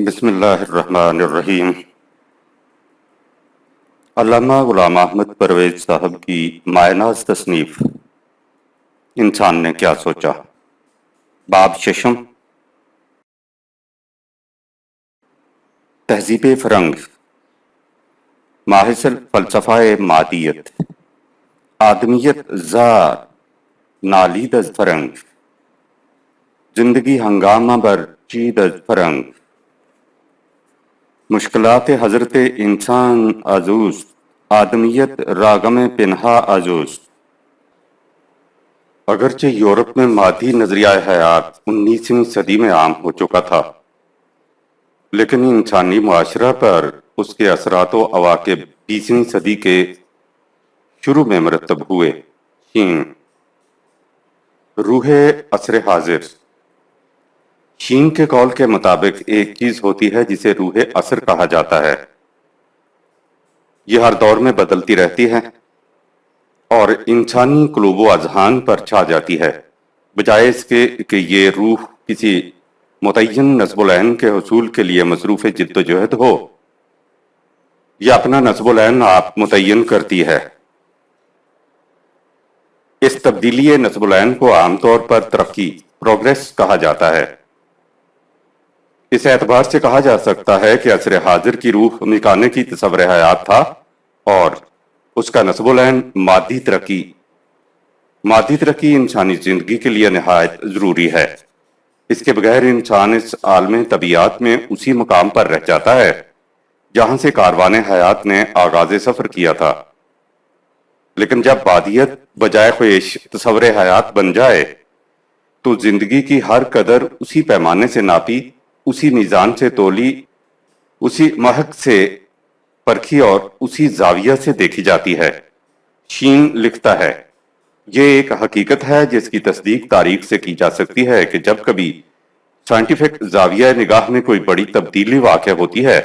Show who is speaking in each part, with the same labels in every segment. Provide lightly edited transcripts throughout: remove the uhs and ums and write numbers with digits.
Speaker 1: بسم اللہ الرحمن الرحیم۔ علامہ غلام احمد پرویز صاحب کی مایہ ناز تصنیف انسان نے کیا سوچا، باب ششم، تہذیب فرنگ، ماحصل فلسفہ مادیت، آدمیت ذات نالید از فرنگ، زندگی ہنگامہ بر چید از فرنگ، مشکلات حضرت انسان آزوست، آدمیت راگم پنہا آزوست۔ اگرچہ یورپ میں مادی نظریہ حیات 19ویں صدی میں عام ہو چکا تھا، لیکن انسانی معاشرہ پر اس کے اثرات و عواقب 20ویں صدی کے شروع میں مرتب ہوئے۔ شین، روح عصر حاضر۔ شین کے قول کے مطابق ایک چیز ہوتی ہے جسے روح عصر کہا جاتا ہے۔ یہ ہر دور میں بدلتی رہتی ہے اور انسانی قلوب و اذہان پر چھا جاتی ہے، بجائے اس کے کہ یہ روح کسی متعین نصب العین کے حصول کے لیے مصروف جد و جہد ہو۔ یہ اپنا نصب العین آپ متعین کرتی ہے۔ اس تبدیلی نصب العین کو عام طور پر ترقی، پروگریس کہا جاتا ہے۔ اس اعتبار سے کہا جا سکتا ہے کہ عصر حاضر کی روح میکانیکی تصور حیات تھا اور اس کا نصب العین مادی ترقی۔ مادی ترقی انسانی زندگی کے لیے نہایت ضروری ہے۔ اس کے بغیر انسان اس عالم طبیعت میں اسی مقام پر رہ جاتا ہے جہاں سے کاروان حیات نے آغاز سفر کیا تھا۔ لیکن جب بادیت بجائے خواہش تصور حیات بن جائے تو زندگی کی ہر قدر اسی پیمانے سے ناپی، اسی میزان سے تولی، اسی محک سے پرکھی اور اسی زاویہ سے دیکھی جاتی ہے۔ شین لکھتا ہے، یہ ایک حقیقت ہے جس کی تصدیق تاریخ سے کی جا سکتی ہے کہ جب کبھی سائنٹیفک زاویہ نگاہ میں کوئی بڑی تبدیلی واقع ہوتی ہے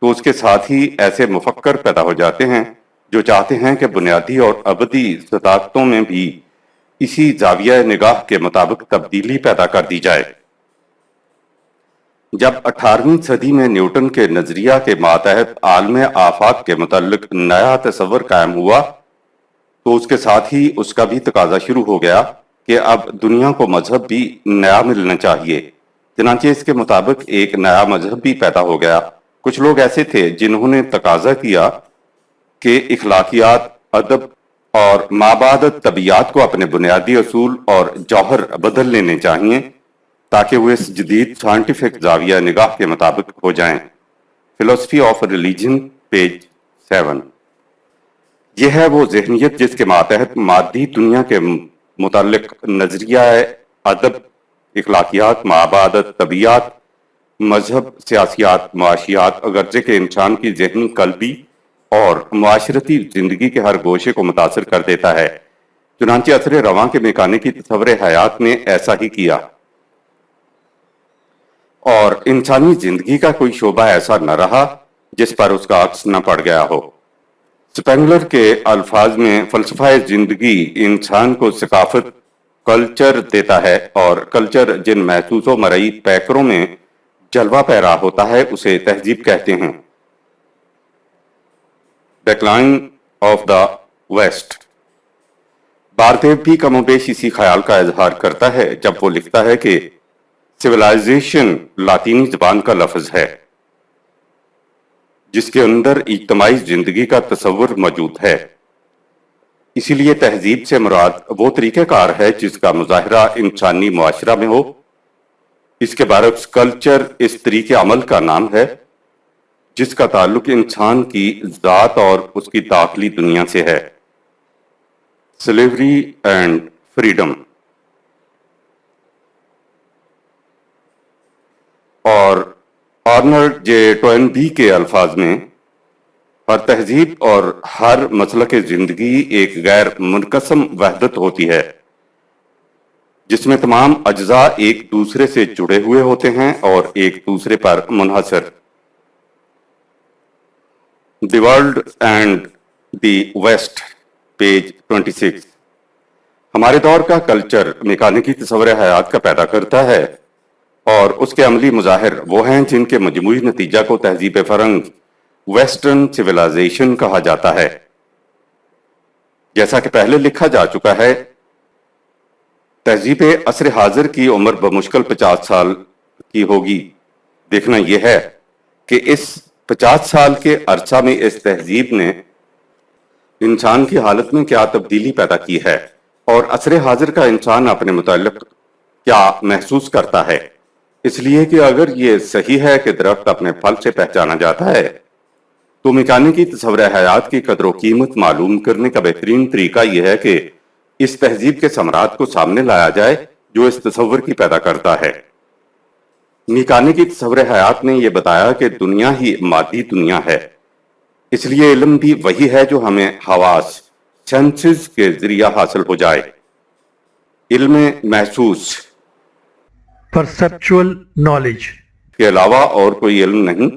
Speaker 1: تو اس کے ساتھ ہی ایسے مفکر پیدا ہو جاتے ہیں جو چاہتے ہیں کہ بنیادی اور ابدی صداقتوں میں بھی اسی زاویہ نگاہ کے مطابق تبدیلی پیدا کر دی جائے۔ جب 18ویں صدی میں نیوٹن کے نظریہ کے ماتحت عالم آفاق کے متعلق نیا تصور قائم ہوا تو اس کے ساتھ ہی اس کا بھی تقاضا شروع ہو گیا کہ اب دنیا کو مذہب بھی نیا ملنا چاہیے۔ چنانچہ اس کے مطابق ایک نیا مذہب بھی پیدا ہو گیا۔ کچھ لوگ ایسے تھے جنہوں نے تقاضا کیا کہ اخلاقیات، ادب اور مابعد طبیعت کو اپنے بنیادی اصول اور جوہر بدل لینے چاہیے تاکہ وہ اس جدید سائنٹیفک زاویہ نگاہ کے مطابق ہو جائیں۔ فلسفی آف ریلیجن، پیج 7۔ یہ ہے وہ ذہنیت جس کے ماتحت مادی دنیا کے متعلق نظریہ ادب، اخلاقیات، مابعد طبیعت، مذہب، سیاسیات، معاشیات، اگرچہ کہ انسان کی ذہنی، قلبی اور معاشرتی زندگی کے ہر گوشے کو متاثر کر دیتا ہے۔ چنانچہ عصر رواں کے میکانیکی تصور حیات نے ایسا ہی کیا اور انسانی زندگی کا کوئی شعبہ ایسا نہ رہا جس پر اس کا عکس نہ پڑ گیا ہو۔ سپینگلر کے الفاظ میں فلسفہ زندگی انسان کو ثقافت، کلچر دیتا ہے، اور کلچر جن محسوس و مرئی پیکروں میں جلوہ پیرا ہوتا ہے اسے تہذیب کہتے ہیں۔ Decline of the West. Berdyaev بھی کم و بیش اسی خیال کا اظہار کرتا ہے جب وہ لکھتا ہے کہ سویلائزیشن لاطینی زبان کا لفظ ہے جس کے اندر اجتماعی زندگی کا تصور موجود ہے۔ اسی لیے تہذیب سے مراد وہ طریقہ کار ہے جس کا مظاہرہ انسانی معاشرہ میں ہو۔ اس کے برعکس کلچر اس طریقے عمل کا نام ہے جس کا تعلق انسان کی ذات اور اس کی داخلی دنیا سے ہے۔ Slavery and freedom. اور آرنلڈ جے ٹوئنبی کے الفاظ میں، ہر تہذیب اور ہر مسلک زندگی ایک غیر منقسم وحدت ہوتی ہے جس میں تمام اجزاء ایک دوسرے سے جڑے ہوئے ہوتے ہیں اور ایک دوسرے پر منحصر۔ The world and the west, page 26۔ ہمارے دور کا کلچر میکانیکی تصور حیات کا پیدا کرتا ہے اور اس کے عملی مظاہر وہ ہیں جن کے مجموعی نتیجہ کو تہذیب فرنگ ویسٹرن سویلائزیشن کہا جاتا ہے۔ جیسا کہ پہلے لکھا جا چکا ہے، تہذیب عصر حاضر کی عمر بمشکل 50 سال کی ہوگی۔ دیکھنا یہ ہے کہ اس 50 سال کے عرصہ میں اس تہذیب نے انسان کی حالت میں کیا تبدیلی پیدا کی ہے، اور عصر حاضر کا انسان اپنے متعلق کیا محسوس کرتا ہے۔ اس لیے کہ اگر یہ صحیح ہے کہ درخت اپنے پھل سے پہچانا جاتا ہے، تو میکانیکی تصور حیات کی قدر و قیمت معلوم کرنے کا بہترین طریقہ یہ ہے کہ اس تہذیب کے ثمرات کو سامنے لایا جائے جو اس تصور کی پیدا کرتا ہے۔ میکانیکی تصور حیات نے یہ بتایا کہ دنیا ہی مادی دنیا ہے، اس لیے علم بھی وہی ہے جو ہمیں حواس سینسز کے ذریعہ حاصل ہو جائے۔ علم محسوس
Speaker 2: perceptual knowledge
Speaker 1: کے علاوہ اور کوئی علم نہیں۔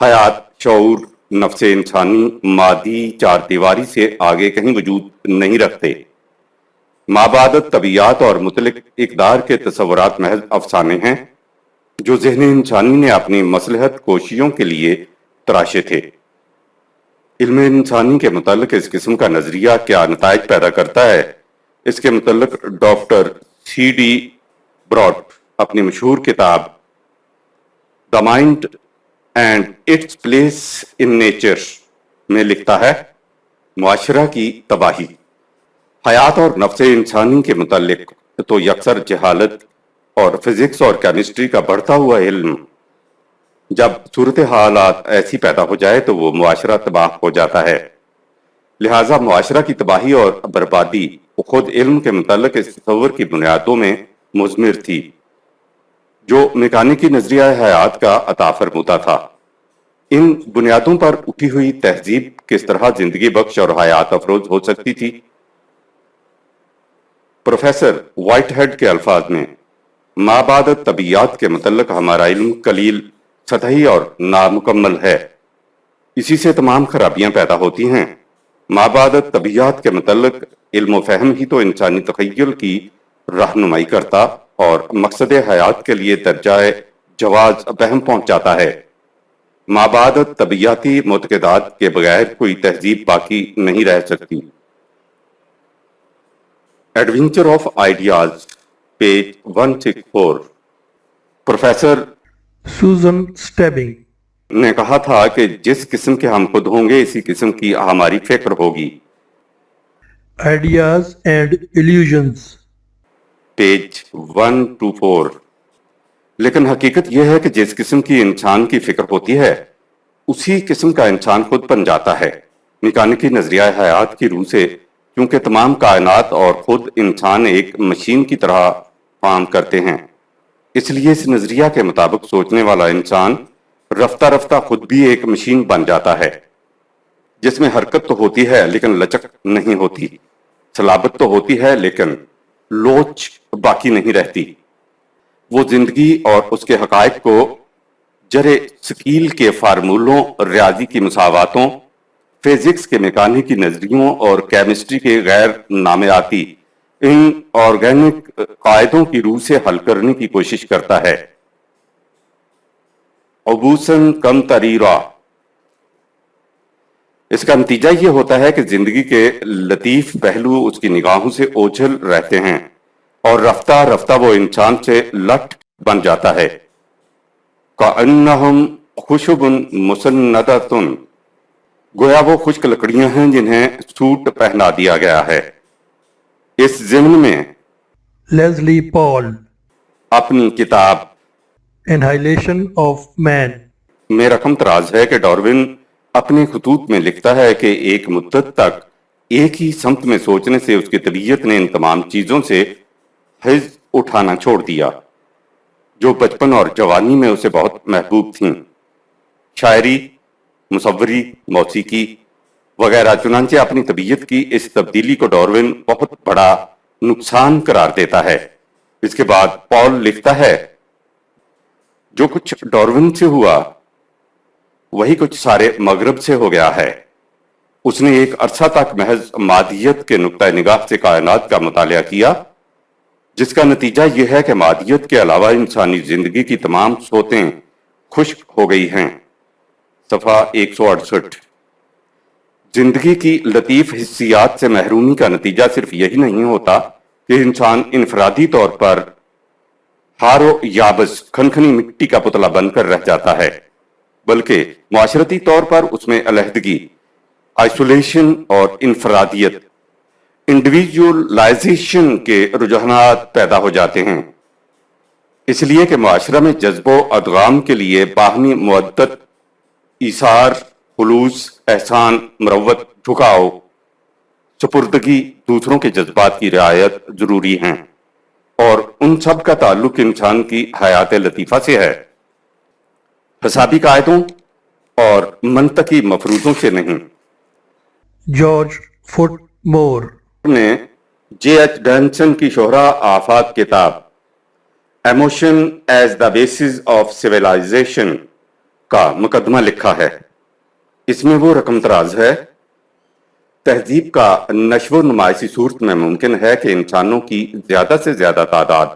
Speaker 1: حیات، شعور، نفس انسانی مادی چار دیواری سے آگے کہیں وجود نہیں رکھتے۔ مابعدت طبیعیات اور مطلق اقدار کے تصورات محض افسانے ہیں جو ذہن انسانی نے اپنی مصلحت کوشیوں کے لیے تراشے تھے۔ علم انسانی کے متعلق اس قسم کا نظریہ کیا نتائج پیدا کرتا ہے، اس کے متعلق ڈاکٹر سی ڈی براڈ اپنی مشہور کتاب the mind and its place in nature میں لکھتا ہے، معاشرہ کی تباہی۔ حیات اور نفس انسانی کے متعلق تو یکسر جہالت اور فزکس اور کیمسٹری کا بڑھتا ہوا علم، جب صورتحالات ایسی پیدا ہو جائے تو وہ معاشرہ تباہ ہو جاتا ہے۔ لہٰذا معاشرہ کی تباہی اور بربادی خود علم کے متعلق اس تصور کی بنیادوں میں مضمر تھی جو میکانیکی نظریہ حیات کا عطا فرمودا تھا۔ ان بنیادوں پر اٹھی ہوئی تہذیب کس طرح زندگی بخش اور حیات افروز ہو سکتی تھی؟ پروفیسر وائٹ ہیڈ کے الفاظ میں، مابعدت طبیعیات کے متعلق ہمارا علم قلیل، سطحی اور نامکمل ہے، اسی سے تمام خرابیاں پیدا ہوتی ہیں۔ مابعدت طبیعیات کے متعلق علم و فہم ہی تو انسانی تخیل کی رہنمائی کرتا اور مقصد حیات کے لیے درجہ جواز فہم پہنچاتا ہے۔ مابعدت طبیعیاتی معتقدات کے بغیر کوئی تہذیب باقی نہیں رہ سکتی۔ Adventure of ideas, page 164۔ Professor
Speaker 2: Susan Stebbing
Speaker 1: نے کہا تھا کہ جس قسم کے ہم خود ہوں گے اسی قسم کی ہماری فکر ہوگی۔
Speaker 2: ideas and illusions
Speaker 1: page 124۔ لیکن حقیقت یہ ہے کہ جس قسم کی انسان کی فکر ہوتی ہے اسی قسم کا انسان خود بن جاتا ہے۔ میکانیکی نظریہ حیات کی روح سے کیونکہ تمام کائنات اور خود انسان ایک مشین کی طرح کام کرتے ہیں، اس لیے اس نظریہ کے مطابق سوچنے والا انسان رفتہ رفتہ خود بھی ایک مشین بن جاتا ہے جس میں حرکت تو ہوتی ہے لیکن لچک نہیں ہوتی، صلابت تو ہوتی ہے لیکن لوچ باقی نہیں رہتی۔ وہ زندگی اور اس کے حقائق کو جرے سکیل کے فارمولوں، ریاضی کی مساواتوں، فزکس کے میکانیکی نظریوں اور کیمسٹری کے غیر نامیاتی ان آرگینک قاعدوں کی روح سے حل کرنے کی کوشش کرتا ہے۔ عبوسن کم تریرا، اس کا نتیجہ یہ ہوتا ہے کہ زندگی کے لطیف پہلو اس کی نگاہوں سے اوجھل رہتے ہیں اور رفتہ رفتہ وہ انسان سے لٹ بن جاتا ہے۔ کأنہم خشب مسندۃ، گویا وہ خشک لکڑیاں ہیں جنہیں سوٹ پہنا دیا گیا ہے۔ اس ضمن میں
Speaker 2: لیزلی پال
Speaker 1: اپنی کتاب
Speaker 2: Annihilation of Man
Speaker 1: میں رقم تراز ہے کہ ڈارون اپنے خطوط میں لکھتا ہے کہ ایک مدت تک ایک ہی سمت میں سوچنے سے اس کی طبیعت نے ان تمام چیزوں سے حظ اٹھانا چھوڑ دیا جو بچپن اور جوانی میں اسے بہت محبوب تھیں، شاعری، مصوری، موسیقی وغیرہ۔ چنانچہ اپنی طبیعت کی اس تبدیلی کو ڈارون بہت بڑا نقصان قرار دیتا ہے۔ اس کے بعد پال لکھتا ہے، جو کچھ ڈارون سے ہوا وہی کچھ سارے مغرب سے ہو گیا ہے۔ اس نے ایک عرصہ تک محض مادیت کے نقطہ نگاہ سے کائنات کا مطالعہ کیا، جس کا نتیجہ یہ ہے کہ مادیت کے علاوہ انسانی زندگی کی تمام صوتیں خشک ہو گئی ہیں۔ صفحہ 168۔ زندگی کی لطیف حسیات سے محرومی کا نتیجہ صرف یہی نہیں ہوتا کہ انسان انفرادی طور پر ہار و یابس کھنکھنی مٹی کا پتلا بن کر رہ جاتا ہے، بلکہ معاشرتی طور پر اس میں علیحدگی، آئسولیشن اور انفرادیت، انڈیویجولائزیشن کے رجحانات پیدا ہو جاتے ہیں۔ اس لیے کہ معاشرہ میں جذب و ادغام کے لیے باہمی مودت، ایثار، خلوص، احسان، مروت، جھکاؤ، سپردگی، دوسروں کے جذبات کی رعایت ضروری ہیں، اور ان سب کا تعلق انسان کی حیات لطیفہ سے ہے، حسابی قاعدوں اور منطقی مفروضوں سے نہیں۔
Speaker 2: George Footmore.
Speaker 1: نے جے ایچ ڈینسن کی شہرہ آفات کتاب emotion as the basis of civilization کا مقدمہ لکھا ہے۔ اس میں وہ رقم تراز ہے: تہذیب کا نشو و نمایشی صورت میں ممکن ہے کہ انسانوں کی زیادہ سے زیادہ تعداد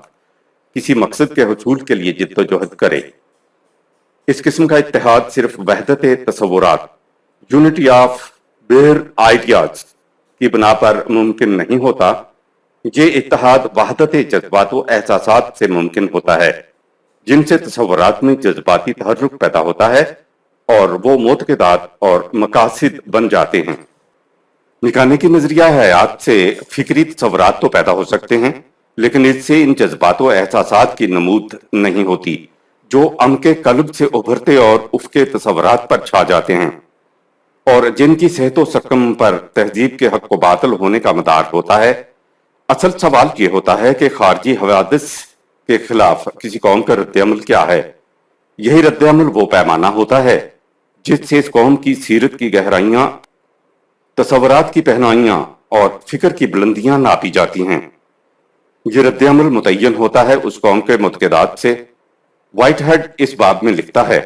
Speaker 1: کسی مقصد کے حصول کے لیے جد و جہد کرے۔ اس قسم کا اتحاد صرف وحدت تصورات، یونٹی آف بیئر آئیڈیاز کی بنا پر ممکن نہیں ہوتا۔ یہ اتحاد وحدت جذبات و احساسات سے ممکن ہوتا ہے، جن سے تصورات میں جذباتی تحرک پیدا ہوتا ہے اور وہ معتقدات اور مقاصد بن جاتے ہیں۔ میکانیکی نظریہ حیات سے فکری تصورات تو پیدا ہو سکتے ہیں، لیکن اس سے ان جذبات و احساسات کی نمود نہیں ہوتی جو عمق قلب سے ابھرتے اور افق تصورات پر چھا جاتے ہیں، اور جن کی صحت و سقم پر تہذیب کے حق و باطل ہونے کا مدار ہوتا ہے۔ اصل سوال یہ ہوتا ہے کہ خارجی حوادث کے خلاف کسی قوم کا رد عمل کیا ہے۔ یہی رد عمل وہ پیمانہ ہوتا ہے جس سے اس قوم کی سیرت کی گہرائیاں، تصورات کی پہنائیاں اور فکر کی بلندیاں ناپی جاتی ہیں۔ یہ رد عمل متعین ہوتا ہے اس قوم کے معتقدات سے۔ وائٹ ہیڈ اس باب میں لکھتا ہے: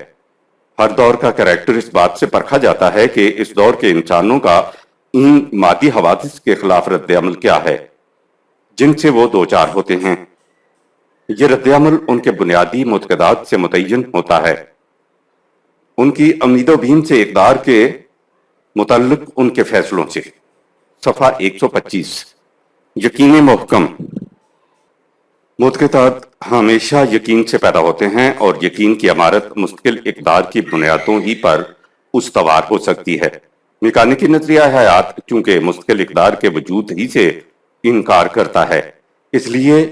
Speaker 1: ہر دور کا کریکٹر اس بات سے پرکھا جاتا ہے کہ اس دور کے انسانوں کا ان مادی حوادث کے خلاف رد عمل کیا ہے جن سے وہ دوچار ہوتے ہیں۔ یہ رد عمل ان کے بنیادی معتقدات سے متعین ہوتا ہے، ان کی امید و بیم سے، اقدار کے متعلق ان کے فیصلوں سے۔ صفحہ 125۔ یقین محکم۔ معتقدات ہمیشہ یقین سے پیدا ہوتے ہیں، اور یقین کی عمارت مستقل اقدار کی بنیادوں ہی پر استوار ہو سکتی ہے۔ میکانیکی نظریہ حیات چونکہ مستقل اقدار کے وجود ہی سے انکار کرتا ہے، اس لیے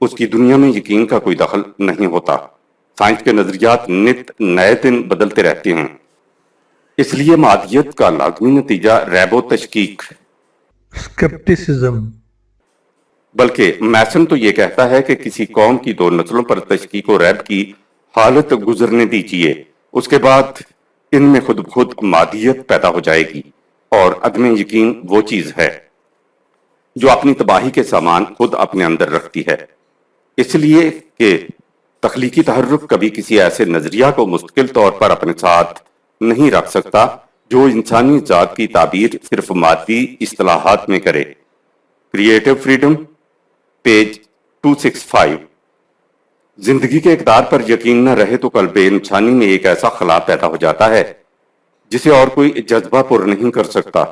Speaker 1: اس کی دنیا میں یقین کا کوئی دخل نہیں ہوتا۔ سائنس کے نظریات نت نئے دن بدلتے رہتے ہیں، اس لیے مادیت کا لازمی نتیجہ ریب و تشکیک۔
Speaker 2: Skepticism.
Speaker 1: بلکہ میسن تو یہ کہتا ہے کہ کسی قوم کی 2 نسلوں پر تشکیک و ریب کی حالت گزرنے دیجیے، اس کے بعد ان میں خود بخود مادیت پیدا ہو جائے گی، اور عدم یقین وہ چیز ہے جو اپنی تباہی کے سامان خود اپنے اندر رکھتی ہے۔ اس لیے کہ تخلیقی تحرک کبھی کسی ایسے نظریہ کو مستقل طور پر اپنے ساتھ نہیں رکھ سکتا جو انسانی ذات کی تعبیر صرف مادی اصطلاحات میں کرے۔ Creative freedom, page 265۔ زندگی کے اقدار پر یقین نہ رہے تو قلب انسانی میں ایک ایسا خلا پیدا ہو جاتا ہے جسے اور کوئی جذبہ پر نہیں کر سکتا۔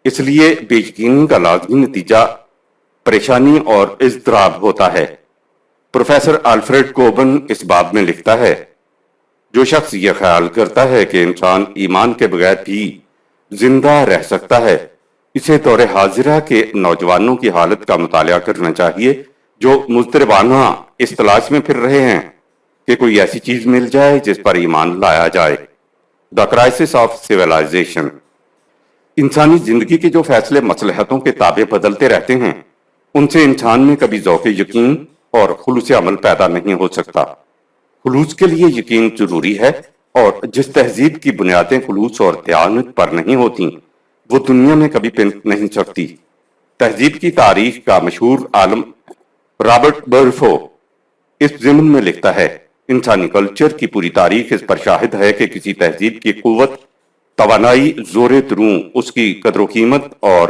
Speaker 1: اس لیے بے یقینی کا لازمی نتیجہ پریشانی اور اضطراب ہوتا ہے۔ پروفیسر آلفریڈ کوبن اس باب میں لکھتا ہے: جو شخص یہ خیال کرتا ہے کہ انسان ایمان کے بغیر بھی زندہ رہ سکتا ہے، اسے دور حاضرہ کے نوجوانوں کی حالت کا مطالعہ کرنا چاہیے جو مضطربانہ اس تلاش میں پھر رہے ہیں کہ کوئی ایسی چیز مل جائے جس پر ایمان لایا جائے۔ The crisis of civilization. انسانی زندگی کے جو فیصلے مصلحتوں کے تابع بدلتے رہتے ہیں، ان سے انسان میں کبھی ذوق یقین اور خلوص عمل پیدا نہیں ہو سکتا۔ خلوص کے لیے یقین ضروری ہے، اور جس تہذیب کی بنیادیں خلوص اور دیانت پر نہیں ہوتی وہ دنیا میں کبھی پنپ نہیں سکتی۔ تہذیب کی تاریخ کا مشہور عالم رابرٹ برفو اس ضمن میں لکھتا ہے: انسانی کلچر کی پوری تاریخ اس پر شاہد ہے کہ کسی تہذیب کی قوت، توانائی، زور دروں، اس کی قدر و قیمت اور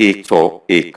Speaker 1: 101।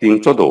Speaker 1: 302।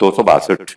Speaker 1: 262।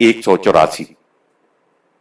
Speaker 1: 184।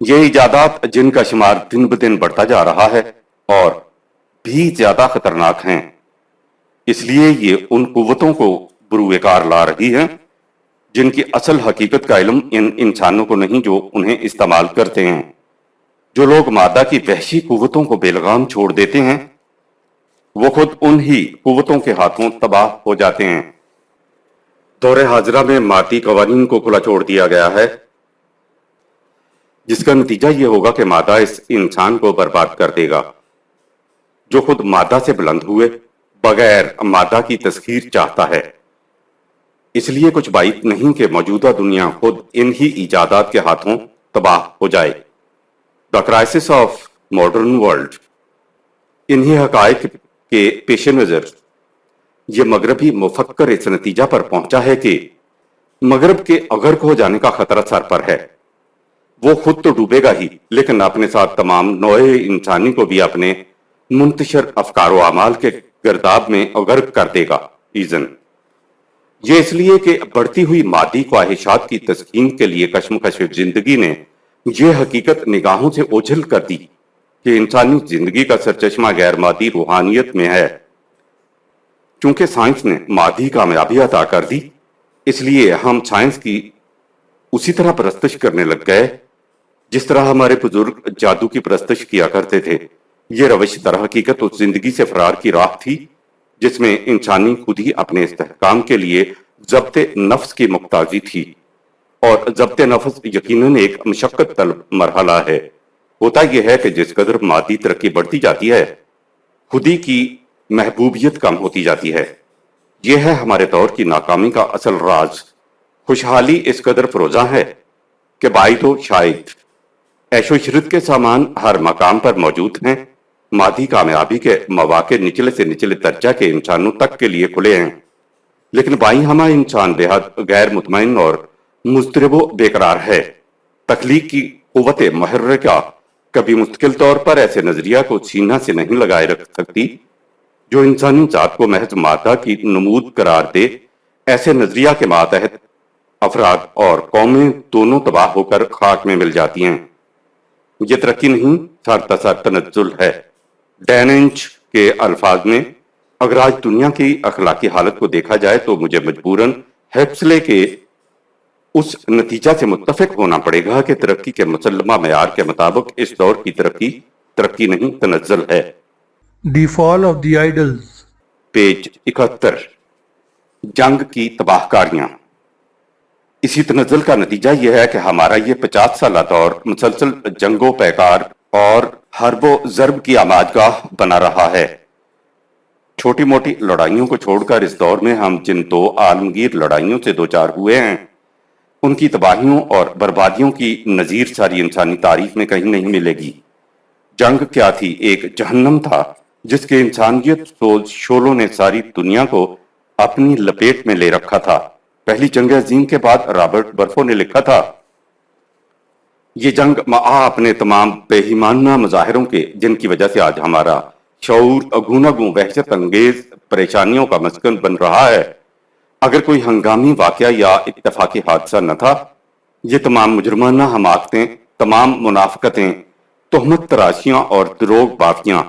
Speaker 1: یہ ایجادات جن کا شمار دن بدن بڑھتا جا رہا ہے اور بھی زیادہ خطرناک ہیں، اس لیے یہ ان قوتوں کو بروئے کار لا رہی ہیں جن کی اصل حقیقت کا علم ان انسانوں کو نہیں جو انہیں استعمال کرتے ہیں۔ جو لوگ مادہ کی وحشی قوتوں کو بے لگام چھوڑ دیتے ہیں وہ خود انہی قوتوں کے ہاتھوں تباہ ہو جاتے ہیں۔ دور حاضرہ میں مادی قوانین کو کھلا چھوڑ دیا گیا ہے، جس کا نتیجہ یہ ہوگا کہ مادہ اس انسان کو برباد کر دے گا جو خود مادہ سے بلند ہوئے بغیر مادہ کی تسخیر چاہتا ہے۔ اس لیے کچھ بعید نہیں کہ موجودہ دنیا خود انہی ایجادات کے ہاتھوں تباہ ہو جائے۔ The crisis of modern world, انہی حقائق کے پیش نظر یہ مغربی مفکر اس نتیجہ پر پہنچا ہے کہ مغرب کے غرق ہو جانے کا خطرہ سر پر ہے۔ وہ خود تو ڈوبے گا ہی لیکن اپنے ساتھ تمام نوع انسانی کو بھی اپنے منتشر افکار و اعمال کے گرداب میں غرق کر دے گا۔ ریزن یہ اس لیے کہ بڑھتی ہوئی مادی خواہشات کی تسکین کے لیے کشمکش زندگی نے یہ حقیقت نگاہوں سے اوجھل کر دی کہ انسانی زندگی کا سرچشمہ غیر مادی روحانیت میں ہے۔ چونکہ سائنس نے مادی کامیابی عطا کر دی، اس لیے ہم سائنس کی اسی طرح پرستش کرنے لگ گئے جس طرح ہمارے بزرگ جادو کی پرستش کیا کرتے تھے۔ یہ روش در حقیقت اس زندگی سے فرار کی راہ تھی جس میں انسانی خود ہی اپنے استحکام کے لیے ضبط نفس کی مقتضی تھی، اور ضبط نفس یقیناً ایک مشقت طلب مرحلہ ہے۔ ہوتا یہ ہے کہ جس قدر مادی ترقی بڑھتی جاتی ہے خودی کی محبوبیت کم ہوتی جاتی ہے۔ یہ ہے ہمارے دور کی ناکامی کا اصل راز۔ خوشحالی اس قدر فروزاں ہے کہ بعید و شاید عیش و عشرت کے سامان ہر مقام پر موجود ہیں، مادی کامیابی کے مواقع نچلے سے نچلے درجہ کے انسانوں تک کے لیے کھلے ہیں، لیکن بائیں ہمہ انسان بے حد غیر مطمئن اور مضطرب و بے قرار ہے۔ تخلیق کی قوت محرکہ کبھی مستقل طور پر ایسے نظریہ کو سینہ سے نہیں لگائے رکھ سکتی جو انسانی ذات کو محض مادہ کی نمود قرار دے۔ ایسے نظریہ کے ماتحت افراد اور قومیں دونوں تباہ ہو کر خاک میں مل جاتی ہیں۔ یہ ترقی نہیں، سر تسر تنزل ہے۔ ڈیننچ کے الفاظ میں اگر آج دنیا کی اخلاقی حالت کو دیکھا جائے تو مجھے مجبوراً ہیپسلے کے اس نتیجہ سے متفق ہونا پڑے گا کہ ترقی کے مسلمہ معیار کے مطابق اس دور کی ترقی نہیں، تنزل ہے۔
Speaker 2: The fall of the idols.
Speaker 1: Page 71، جنگ کی تباہ کاریاں۔ اسی تنزل کا نتیجہ یہ ہے کہ ہمارا یہ 50 سالہ دور مسلسل جنگ و پیکار اور حرب و ضرب کی آماج گاہ بنا رہا ہے۔ چھوٹی موٹی لڑائیوں کو چھوڑ کر اس دور میں ہم جن دو عالمگیر لڑائیوں سے دوچار ہوئے ہیں ان کی تباہیوں اور بربادیوں کی نظیر ساری انسانی تاریخ میں کہیں نہیں ملے گی۔ جنگ کیا تھی؟ ایک جہنم تھا جس کے انسانیت سوز شعلوں نے ساری دنیا کو اپنی لپیٹ میں لے رکھا تھا۔ پہلی جنگ عظیم کے بعد رابرٹ برفو نے لکھا تھا، یہ جنگ اپنے تمام بے ایمانہ مظاہروں کے جن کی وجہ سے آج ہمارا شعور اگوں اگوں وحشت انگیز پریشانیوں کا مسکن بن رہا ہے، اگر کوئی ہنگامی واقعہ یا اتفاقی حادثہ نہ تھا، یہ تمام مجرمانہ حماقتیں، تمام منافقتیں، تہمت تراشیاں اور دروغ بافیاں،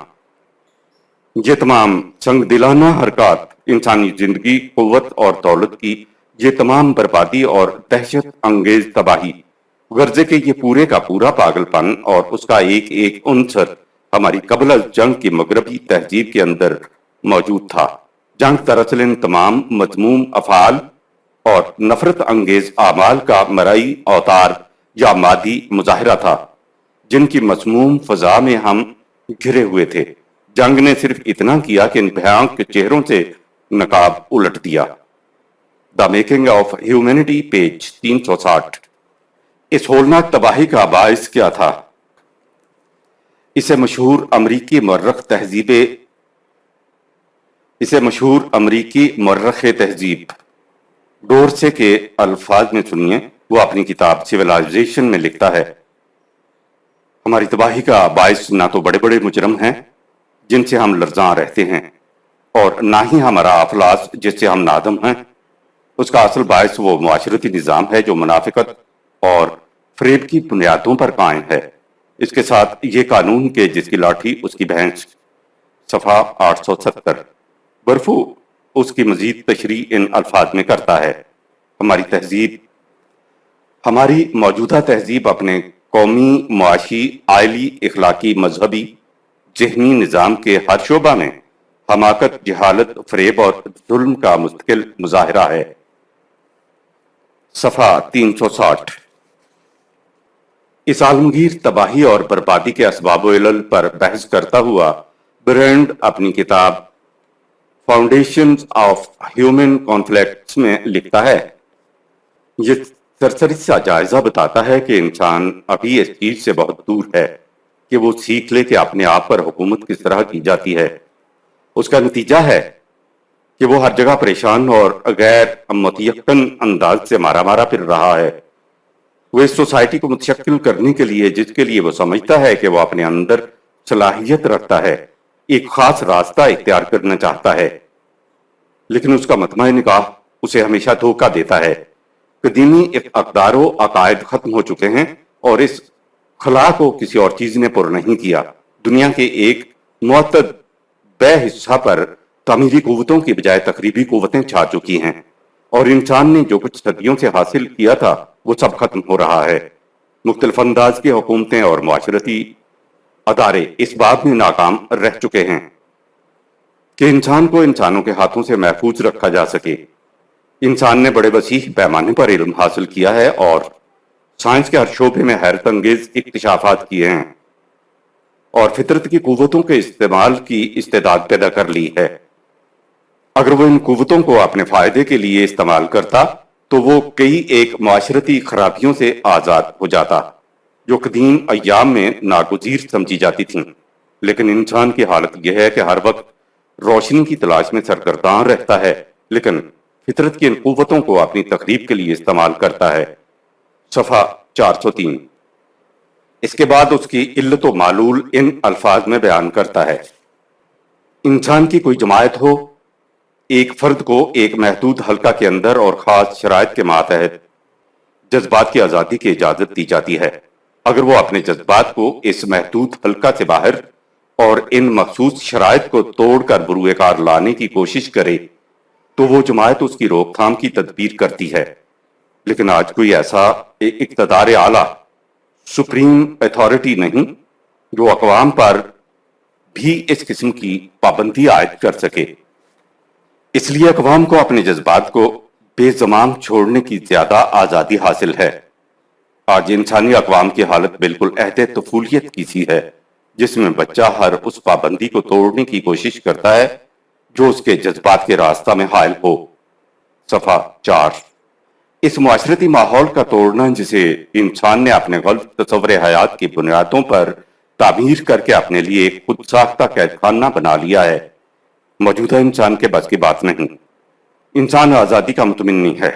Speaker 1: یہ تمام سنگ دلانہ حرکات، انسانی زندگی، قوت اور دولت کی یہ تمام بربادی اور دہشت انگیز تباہی، غرضے کہ یہ پورے کا پورا پاگل پن اور اس کا ایک ایک عنصر ہماری قبل از جنگ کی مغربی تہذیب کے اندر موجود تھا۔ جنگ دراصل ان تمام مذموم افعال اور نفرت انگیز اعمال کا مرئی اوتار یا مادی مظاہرہ تھا جن کی مسموم فضا میں ہم گھرے ہوئے تھے۔ جنگ نے صرف اتنا کیا کہ ان بھیانک چہروں سے نقاب الٹ دیا۔ The making of humanity, page 360۔ اس ہولناک تباہی کا باعث کیا تھا؟ اسے مشہور امریکی مورخ تہذیب ڈورسے کے الفاظ میں سنیے۔ وہ اپنی کتاب سیولائزیشن میں لکھتا ہے، ہماری تباہی کا باعث نہ تو بڑے بڑے مجرم ہیں جن سے ہم لرزاں رہتے ہیں، اور نہ ہی ہمارا افلاس جس سے ہم نادم ہیں۔ اس کا اصل باعث وہ معاشرتی نظام ہے جو منافقت اور فریب کی بنیادوں پر قائم ہے۔ اس کے ساتھ یہ قانون کہ جس کی لاٹھی اس کی بھینس، صفحہ 870۔ برفو اس کی مزید تشریح ان الفاظ میں کرتا ہے: ہماری موجودہ تہذیب اپنے قومی، معاشی، عائلی، اخلاقی، مذہبی، ذہنی نظام کے ہر شعبہ میں حماقت، جہالت، فریب اور ظلم کا مستقل مظاہرہ ہے، صفحہ 360۔ اس عالمگیر تباہی اور بربادی کے اسباب و علل پر بحث کرتا ہوا برینڈ اپنی کتاب فاؤنڈیشنز آف ہیومن کانفلکٹس میں لکھتا ہے: یہ سرسری سا جائزہ بتاتا ہے کہ انسان ابھی اس چیز سے بہت دور ہے کہ وہ سیکھ لے کہ اپنے آپ پر حکومت کس طرح کی جاتی ہے۔ اس کا نتیجہ ہے کہ وہ ہر جگہ پریشان اور غیر متیقن انداز سے مارا مارا پھر رہا ہے۔ وہ اس سوسائٹی کو متشکل کرنے کے لیے، جس کے لیے وہ سمجھتا ہے کہ وہ اپنے اندر صلاحیت رکھتا ہے، ایک خاص راستہ اختیار کرنا چاہتا ہے، لیکن اس کا مطمع نگاہ اسے ہمیشہ دھوکہ دیتا ہے۔ قدیمی اقدار و عقائد ختم ہو چکے ہیں اور اس خلا کو کسی اور چیز نے پر نہیں کیا۔ دنیا کے ایک معتد بے حصہ پر تعمیری قوتوں کی بجائے تخریبی قوتیں چھا چکی ہیں، اور انسان نے جو کچھ صدیوں سے حاصل کیا تھا وہ سب ختم ہو رہا ہے۔ مختلف انداز کی حکومتیں اور معاشرتی ادارے اس بات میں ناکام رہ چکے ہیں کہ انسان کو انسانوں کے ہاتھوں سے محفوظ رکھا جا سکے۔ انسان نے بڑے وسیع پیمانے پر علم حاصل کیا ہے اور سائنس کے ہر شعبے میں حیرت انگیز اکتشافات کیے ہیں، اور فطرت کی قوتوں کے استعمال کی استعداد پیدا کر لی ہے۔ اگر وہ ان قوتوں کو اپنے فائدے کے لیے استعمال کرتا تو وہ کئی ایک معاشرتی خرابیوں سے آزاد ہو جاتا جو قدیم ایام میں ناگزیر سمجھی جاتی تھیں۔ لیکن انسان کی حالت یہ ہے کہ ہر وقت روشنی کی تلاش میں سرگرداں رہتا ہے، لیکن فطرت کی ان قوتوں کو اپنی تخریب کے لیے استعمال کرتا ہے، صفحہ 403۔ اس کے بعد اس کی علت و معلول ان الفاظ میں بیان کرتا ہے: انسان کی کوئی جماعت ہو، ایک فرد کو ایک محدود حلقہ کے اندر اور خاص شرائط کے ماتحت جذبات کی آزادی کی اجازت دی جاتی ہے۔ اگر وہ اپنے جذبات کو اس محدود حلقہ سے باہر اور ان مخصوص شرائط کو توڑ کر بروئے کار لانے کی کوشش کرے تو وہ جماعت اس کی روک تھام کی تدبیر کرتی ہے۔ لیکن آج کوئی ایسا اقتدار اعلیٰ، سپریم اتھارٹی نہیں جو اقوام پر بھی اس قسم کی پابندی عائد کر سکے۔ اس لیے اقوام کو اپنے جذبات کو بے زمام چھوڑنے کی زیادہ آزادی حاصل ہے۔ آج انسانی اقوام کی حالت بالکل عہد طفولیت کی سی ہے، جس میں بچہ ہر اس پابندی کو توڑنے کی کوشش کرتا ہے جو اس کے جذبات کے راستہ میں حائل ہو، صفحہ 4۔ اس معاشرتی ماحول کا توڑنا جسے انسان نے اپنے غلط تصور حیات کی بنیادوں پر تعمیر کر کے اپنے لیے ایک خود ساختہ قید خانہ بنا لیا ہے، موجودہ انسان کے بس کی بات نہیں۔ انسان آزادی کا متمنی ہے،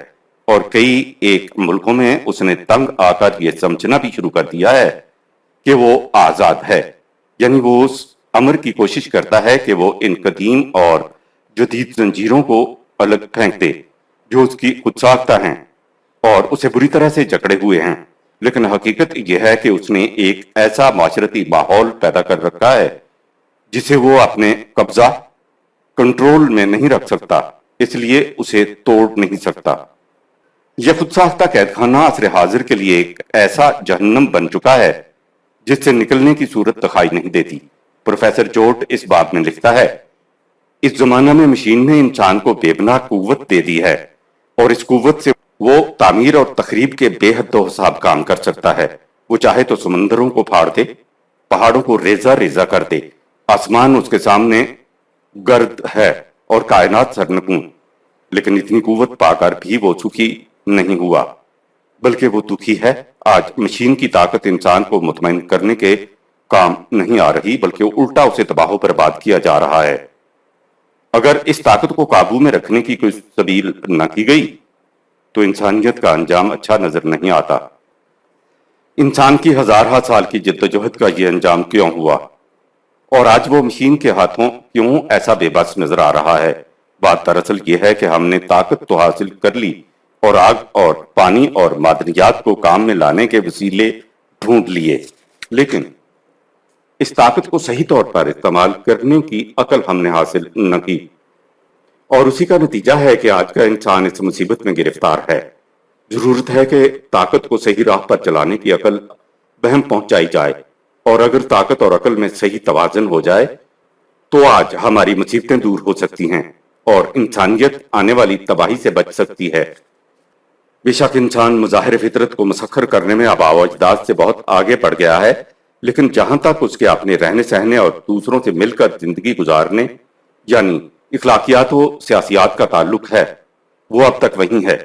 Speaker 1: اور کئی ایک ملکوں میں اس نے تنگ آ کر یہ سمجھنا بھی شروع کر دیا ہے کہ وہ آزاد ہے، یعنی وہ اس امر کی کوشش کرتا ہے کہ وہ ان قدیم اور جدید زنجیروں کو الگ پھینک دے جو اس کی خود ساختہ ہیں اور اسے بری طرح سے جکڑے ہوئے ہیں۔ لیکن حقیقت یہ ہے کہ اس نے ایک ایسا معاشرتی ماحول پیدا کر رکھا ہے جسے وہ اپنے قبضہ، کنٹرول میں نہیں رکھ سکتا، اس لیے اسے توڑ نہیں سکتا۔ یہ خود ساختہ قید خانہ عصر حاضر کے لیے ایک ایسا جہنم بن چکا ہے جس سے نکلنے کی صورت دکھائی نہیں دیتی۔ پروفیسر جوٹ اس بات میں لکھتا ہے: اس زمانہ میں مشین نے انسان کو بے پناہ قوت دے دی ہے، اور اس قوت سے وہ تعمیر اور تخریب کے بے حد و حساب کام کر سکتا ہے۔ وہ چاہے تو سمندروں کو پھاڑ دے، پہاڑوں کو ریزہ ریزہ کر دے، آسمان اس کے سامنے گرد ہے اور کائنات سرنگوں، لیکن اتنی قوت پا کر بھی وہ سکھی نہیں ہوا، بلکہ وہ دکھی ہے۔ آج مشین کی طاقت انسان کو مطمئن کرنے کے کام نہیں آ رہی، بلکہ الٹا اسے تباہ و برباد کیا جا رہا ہے۔ اگر اس طاقت کو قابو میں رکھنے کی کوئی سبیل نہ کی گئی تو انسانیت کا انجام اچھا نظر نہیں آتا۔ انسان کی ہزارہ سال کی جدوجہد کا یہ انجام کیوں ہوا، اور آج وہ مشین کے ہاتھوں کیوں ایسا بے بس نظر آ رہا ہے؟ بات دراصل یہ ہے کہ ہم نے طاقت تو حاصل کر لی، اور آگ اور پانی اور معدنیات کو کام میں لانے کے وسیلے ڈھونڈ لیے، لیکن اس طاقت کو صحیح طور پر استعمال کرنے کی عقل ہم نے حاصل نہ کی، اور اسی کا نتیجہ ہے کہ آج کا انسان اس مصیبت میں گرفتار ہے۔ ضرورت ہے کہ طاقت کو صحیح راہ پر چلانے کی عقل بہم پہنچائی جائے، اور اگر طاقت اور عقل میں صحیح توازن ہو جائے تو آج ہماری مصیبتیں دور ہو سکتی ہیں اور انسانیت آنے والی تباہی سے بچ سکتی ہے۔ بے شک انسان مظاہر فطرت کو مسخر کرنے میں آباء و اجداد سے بہت آگے بڑھ گیا ہے، لیکن جہاں تک اس کے اپنے رہنے سہنے اور دوسروں سے مل کر زندگی گزارنے یعنی اخلاقیات و سیاسیات کا تعلق ہے، وہ اب تک وہیں ہے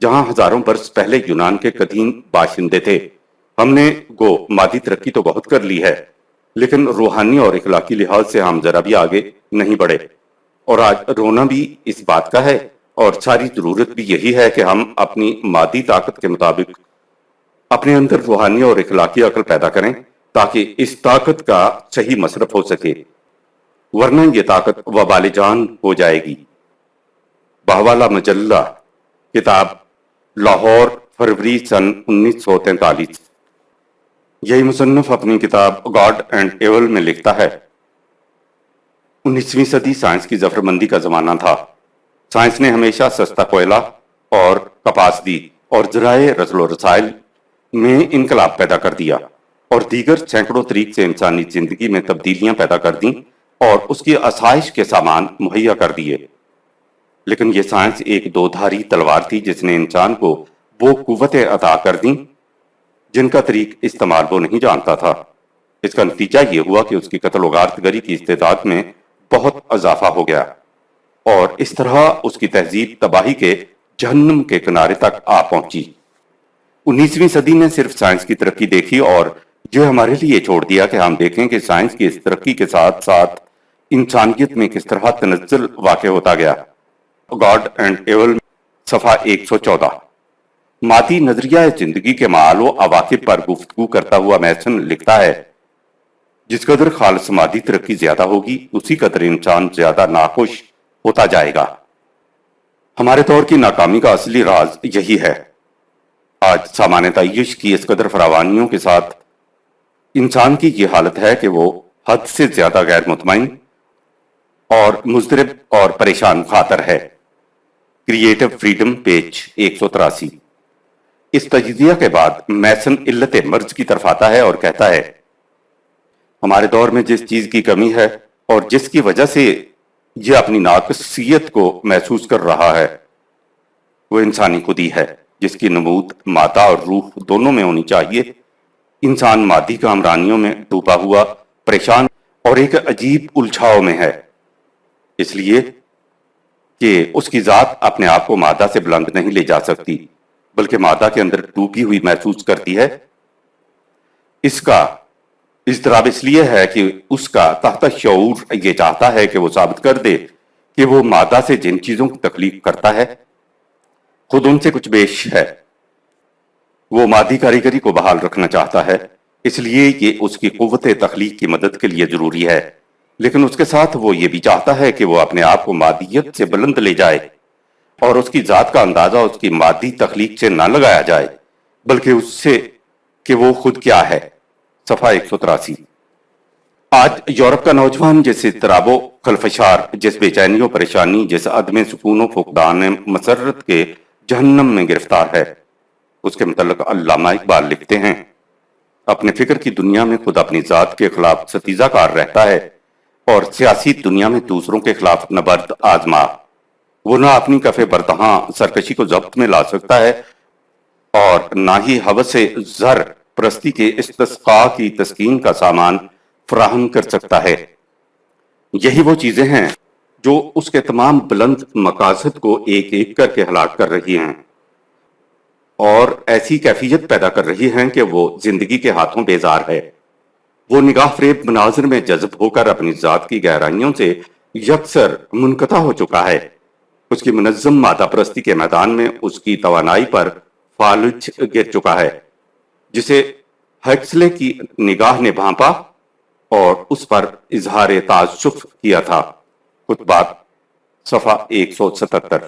Speaker 1: جہاں ہزاروں برس پہلے یونان کے قدیم باشندے تھے۔ ہم نے گو مادی ترقی تو بہت کر لی ہے، لیکن روحانی اور اخلاقی لحاظ سے ہم ذرا بھی آگے نہیں بڑھے، اور آج رونا بھی اس بات کا ہے اور ساری ضرورت بھی یہی ہے کہ ہم اپنی مادی طاقت کے مطابق اپنے اندر روحانی اور اخلاقی عقل پیدا کریں تاکہ اس طاقت کا صحیح مصرف ہو سکے، ورنہ یہ طاقت وبال جان ہو جائے گی۔ بہوالا مجلہ، کتاب لاہور، فروری سن 1943۔ یہی مصنف اپنی کتاب گاڈ اینڈ ایول میں لکھتا ہے، 19ویں صدی سائنس کی ظفر مندی کا زمانہ تھا۔ سائنس نے ہمیشہ سستا کوئلہ اور کپاس دی اور ذرائع رسل و رسائل میں انقلاب پیدا کر دیا، اور دیگر سینکڑوں طریق سے انسانی زندگی میں تبدیلیاں پیدا کر دیں اور اس کی آسائش کے سامان مہیا کر دیے۔ لیکن یہ سائنس ایک دو دھاری تلوار تھی جس نے انسان کو وہ قوتیں عطا کر دیں جن کا طریق استعمال وہ نہیں جانتا تھا۔ اس کا نتیجہ یہ ہوا کہ اس کی قتل و غارت گری کی استعداد میں بہت اضافہ ہو گیا، اور اس طرح اس کی تہذیب تباہی کے جہنم کے کنارے تک آ پہنچی۔ 19ویں صدی نے صرف سائنس کی ترقی دیکھی اور یہ ہمارے لیے چھوڑ دیا کہ ہم دیکھیں کہ سائنس کی اس ترقی کے ساتھ ساتھ انسانیت میں کس طرح تنزل واقع ہوتا گیا۔ گاڈ اینڈ ایول، صفحہ 114۔ مادی نظریہ زندگی کے معال و عواقب پر گفتگو کرتا ہوا میسن لکھتا ہے، جس قدر خالص مادی ترقی زیادہ ہوگی اسی قدر انسان زیادہ ناخوش ہوتا جائے گا۔ ہمارے دور کی ناکامی کا اصلی راز یہی ہے۔ آج سامان تعیش کی اس قدر فراوانیوں کے ساتھ انسان کی یہ حالت ہے کہ وہ حد سے زیادہ غیر مطمئن اور مضطرب اور پریشان خاطر ہے۔ Creative freedom, page 183۔ اس تجزیہ کے بعد میسن علت مرض کی طرف آتا ہے اور کہتا ہے، ہمارے دور میں جس چیز کی کمی ہے اور جس کی وجہ سے یہ اپنی ناقصیت کو محسوس کر رہا ہے وہ انسانی خودی ہے، جس کی نمود مادہ اور روح دونوں میں ہونی چاہیے۔ انسان مادی کامرانیوں میں ڈوبا ہوا، پریشان اور ایک عجیب الجھاؤ میں ہے، اس لیے کہ اس کی ذات اپنے آپ کو مادہ سے بلند نہیں لے جا سکتی بلکہ مادہ کے اندر ڈوبی ہوئی محسوس کرتی ہے۔ اس کا اضطراب اس لیے ہے کہ اس کا تحت شعور یہ چاہتا ہے کہ وہ ثابت کر دے کہ وہ مادہ سے جن چیزوں کی تخلیق کرتا ہے خود ان سے کچھ بیش ہے۔ وہ مادی کاریگری کو بحال رکھنا چاہتا ہے، اس لیے یہ اس کی قوت تخلیق کی مدد کے لیے ضروری ہے، لیکن اس کے ساتھ وہ یہ بھی چاہتا ہے کہ وہ اپنے آپ کو مادیت سے بلند لے جائے اور اس کی ذات کا اندازہ اس کی مادی تخلیق سے نہ لگایا جائے بلکہ اس سے کہ وہ خود کیا ہے۔ صفحہ 183۔ آج یورپ کا نوجوان جس اضطراب و خلفشار، جس بے چینی و پریشانی، جس عدم سکون و فقدان مسرت کے جہنم میں گرفتار ہے، اس کے متعلق علامہ اقبال لکھتے ہیں، اپنے فکر کی دنیا میں خود اپنی ذات کے خلاف ستیزہ کار رہتا ہے اور سیاسی دنیا میں دوسروں کے خلاف نبرد آزما۔ وہ نہ اپنی کف برتہاں سرکشی کو ضبط میں لا سکتا ہے اور نہ ہی ہوس زر پرستی کے استسقاء کی تسکین کا سامان فراہم کر سکتا ہے۔ یہی وہ چیزیں ہیں جو اس کے تمام بلند مقاصد کو ایک ایک کر کے ہلاک کر رہی ہیں اور ایسی کیفیت پیدا کر رہی ہیں کہ وہ زندگی کے ہاتھوں بیزار ہے۔ وہ نگاہ فریب مناظر میں جذب ہو کر اپنی ذات کی گہرائیوں سے یکسر منقطع ہو چکا ہے۔ اس کی منظم مادہ پرستی کے میدان میں اس کی توانائی پر فالج گر چکا ہے، جسے ہیکسلے کی نگاہ نے بھانپا اور اس پر اظہار تعسف کیا تھا۔ خطبات، صفحہ 177۔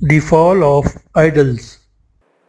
Speaker 2: The Fall of Idols.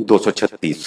Speaker 1: 236।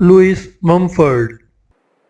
Speaker 2: Louis Mumford.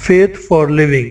Speaker 2: Faith for Living.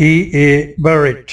Speaker 2: E.A. Barrett.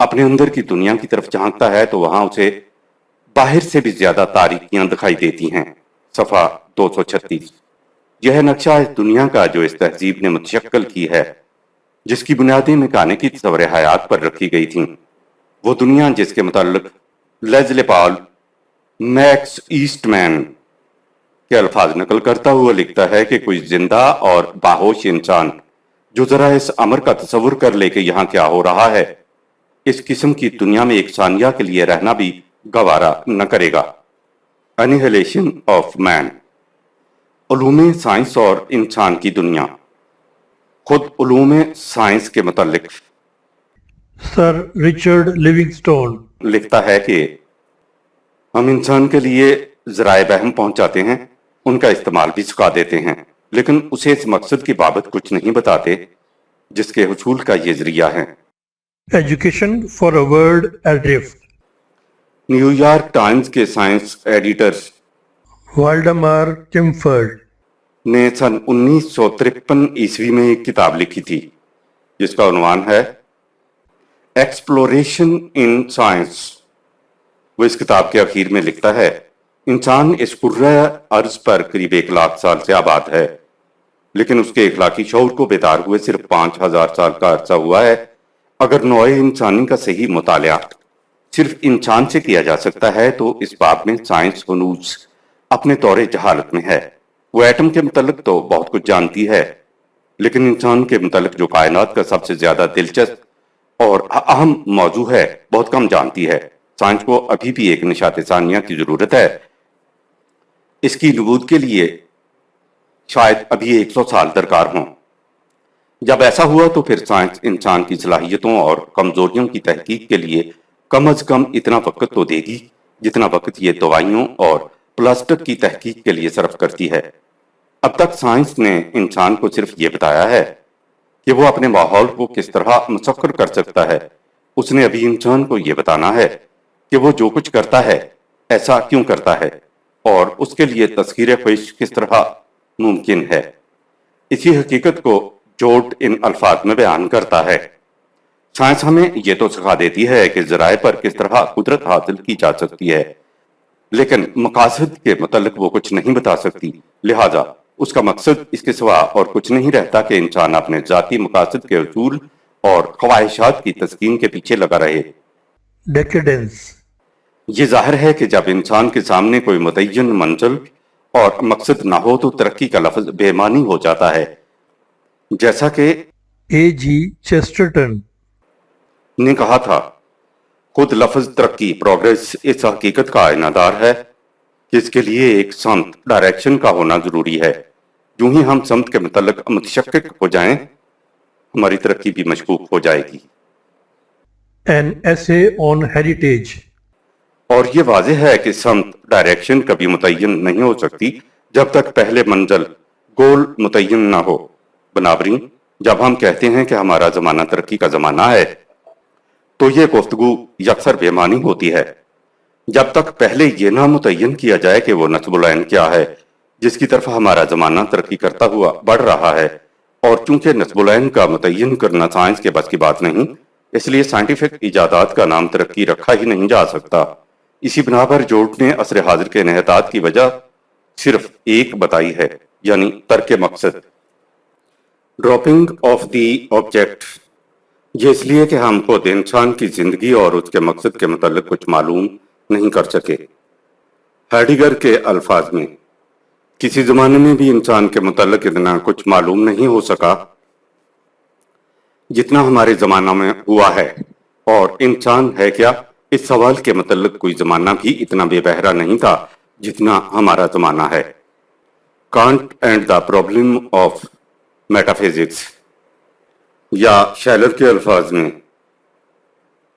Speaker 1: اپنے اندر کی دنیا کی طرف جھانکتا ہے تو وہاں اسے باہر سے بھی زیادہ تاریکیاں دکھائی دیتی ہیں۔ صفحہ 236۔ یہ نقشہ اس دنیا کا جو اس تہذیب نے متشکل کی ہے، جس کی بنیادیں میکانیکی تصور حیات پر رکھی گئی تھیں، وہ دنیا جس کے متعلق لیزلی پال میکس ایسٹ مین کے الفاظ نقل کرتا ہوا لکھتا ہے کہ کوئی زندہ اور باہوش انسان جو ذرا اس امر کا تصور کر لے کہ یہاں کیا ہو رہا ہے، اس قسم کی دنیا میں ایک ثانیہ کے لیے رہنا بھی گوارا نہ کرے گا۔ انہیلیشن آف مین، علوم سائنس اور انسان کی دنیا۔ خود علوم سائنس کے متعلق
Speaker 2: سر رچرڈ لیونگسٹون
Speaker 1: لکھتا ہے کہ ہم انسان کے لیے ذرائع بہم پہنچاتے ہیں، ان کا استعمال بھی سکھا دیتے ہیں، لیکن اسے اس مقصد کی بابت کچھ نہیں بتاتے جس کے حصول کا یہ ذریعہ ہے۔
Speaker 2: Education for a world adrift,
Speaker 1: New York Times کے سائنس ایڈیٹر
Speaker 2: والڈمار کمفرڈ
Speaker 1: نے سن 1953 عیسوی میں ایک کتاب لکھی تھی جس کا عنوان ہے ایکسپلوریشن ان سائنس۔ وہ اس کتاب کے اخیر میں لکھتا ہے، انسان اس کرۂ ارض پر قریب 1 لاکھ سال سے آباد ہے، لیکن اس کے اخلاقی شعور کو بیدار ہوئے صرف 5000 سال کا عرصہ ہوا ہے۔ اگر نوع انسانی کا صحیح مطالعہ صرف انسان سے کیا جا سکتا ہے تو اس باب میں سائنس ہنوز اپنے دور جہالت میں ہے۔ وہ ایٹم کے متعلق تو بہت کچھ جانتی ہے، لیکن انسان کے متعلق جو کائنات کا سب سے زیادہ دلچسپ اور اہم موضوع ہے بہت کم جانتی ہے۔ سائنس کو ابھی بھی ایک نشاط ثانیہ کی ضرورت ہے۔ اس کی نبوت کے لیے شاید ابھی 100 سال درکار ہوں۔ جب ایسا ہوا تو پھر سائنس انسان کی صلاحیتوں اور کمزوریوں کی تحقیق کے لیے کم از کم اتنا وقت تو دے گی جتنا وقت یہ دوائیوں اور پلاسٹک کی تحقیق کے لیے صرف کرتی ہے۔ اب تک سائنس نے انسان کو صرف یہ بتایا ہے کہ وہ اپنے ماحول کو کس طرح مسخر کر سکتا ہے۔ اس نے ابھی انسان کو یہ بتانا ہے کہ وہ جو کچھ کرتا ہے ایسا کیوں کرتا ہے اور اس کے لیے تسخیر خواہش کس طرح ممکن ہے۔ اسی حقیقت کو جورڈ ان الفاظ میں بیان کرتا ہے۔ سائنس ہمیں یہ تو سکھا دیتی ہے کہ ذرائع پر کس طرح قدرت حاصل کی جا سکتی ہے، لیکن مقاصد کے متعلق وہ کچھ نہیں بتا سکتی، لہٰذا اس کا مقصد اس کے سوا اور کچھ نہیں رہتا کہ انسان اپنے ذاتی مقاصد کے حصول اور خواہشات کی تسکین کے پیچھے لگا رہے۔
Speaker 2: ڈیکیڈنس،
Speaker 1: یہ ظاہر ہے کہ جب انسان کے سامنے کوئی متعین منزل اور مقصد نہ ہو تو ترقی کا لفظ بے معنی ہو جاتا ہے۔ جیسا کہ
Speaker 2: اے جی چیسٹرٹن
Speaker 1: نے کہا تھا، خود لفظ ترقی پروگریس اس حقیقت کا آئینہ ہے کہ اس کے لیے ایک سمت ڈائریکشن کا ہونا ضروری ہے۔ جو ہی ہم سمت کے متعلق متشکک ہو جائیں ہماری ترقی بھی مشکوک ہو جائے گی۔
Speaker 2: این ایسے آن ہیریٹیج،
Speaker 1: اور یہ واضح ہے کہ سمت ڈائریکشن کبھی متعین نہیں ہو سکتی جب تک پہلے منزل گول متعین نہ ہو۔ بنابراین جب ہم کہتے ہیں کہ ہمارا زمانہ ترقی کا زمانہ ہے تو یہ گفتگو یکسر بے معنی ہوتی ہے جب تک پہلے یہ نہ متعین کیا جائے کہ وہ نصب العین کیا ہے جس کی طرف ہمارا زمانہ ترقی کرتا ہوا بڑھ رہا ہے۔ اور چونکہ نصب العین کا متعین کرنا سائنس کے بس کی بات نہیں، اس لیے سائنٹیفک ایجادات کا نام ترقی رکھا ہی نہیں جا سکتا۔ اسی بنا پر جورڈ نے عصر حاضر کے انحطاط کی وجہ صرف ایک بتائی ہے، یعنی ترک مقصد، ڈراپنگ آف دی آبجیکٹ۔ یہ اس لیے کہ ہم خود انسان کی زندگی اور اس کے مقصد کے متعلق کچھ معلوم نہیں کر سکے۔ ہیڈیگر کے الفاظ میں، کسی زمانے میں بھی انسان کے متعلق اتنا کچھ معلوم نہیں ہو سکا جتنا ہمارے زمانہ میں ہوا ہے، اور انسان ہے کیا اس سوال کے متعلق کوئی زمانہ بھی اتنا بے بہرا نہیں تھا جتنا ہمارا زمانہ ہے۔ Can't and the problem of metaphysics, یا شیلر کے الفاظ میں،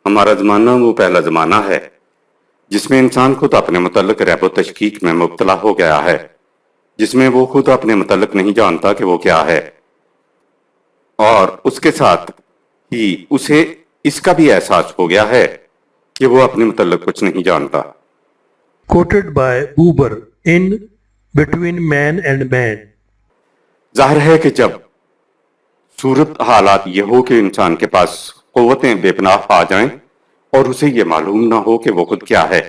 Speaker 1: ہمارا زمانہ وہ پہلا زمانہ ہے جس میں انسان خود اپنے متعلق ریب و تشکیک میں مبتلا ہو گیا ہے، جس میں وہ خود اپنے متعلق نہیں جانتا کہ وہ کیا ہے، اور اس کے ساتھ ہی اسے اس کا بھی احساس ہو گیا ہے کہ وہ اپنے متعلق کچھ نہیں جانتا۔
Speaker 2: Quoted by Buber in between man and man,
Speaker 1: ظاہر ہے کہ جب صورت حالات یہ ہو کہ انسان کے پاس قوتیں بے پناہ آ جائیں اور اسے یہ معلوم نہ ہو کہ وہ خود کیا ہے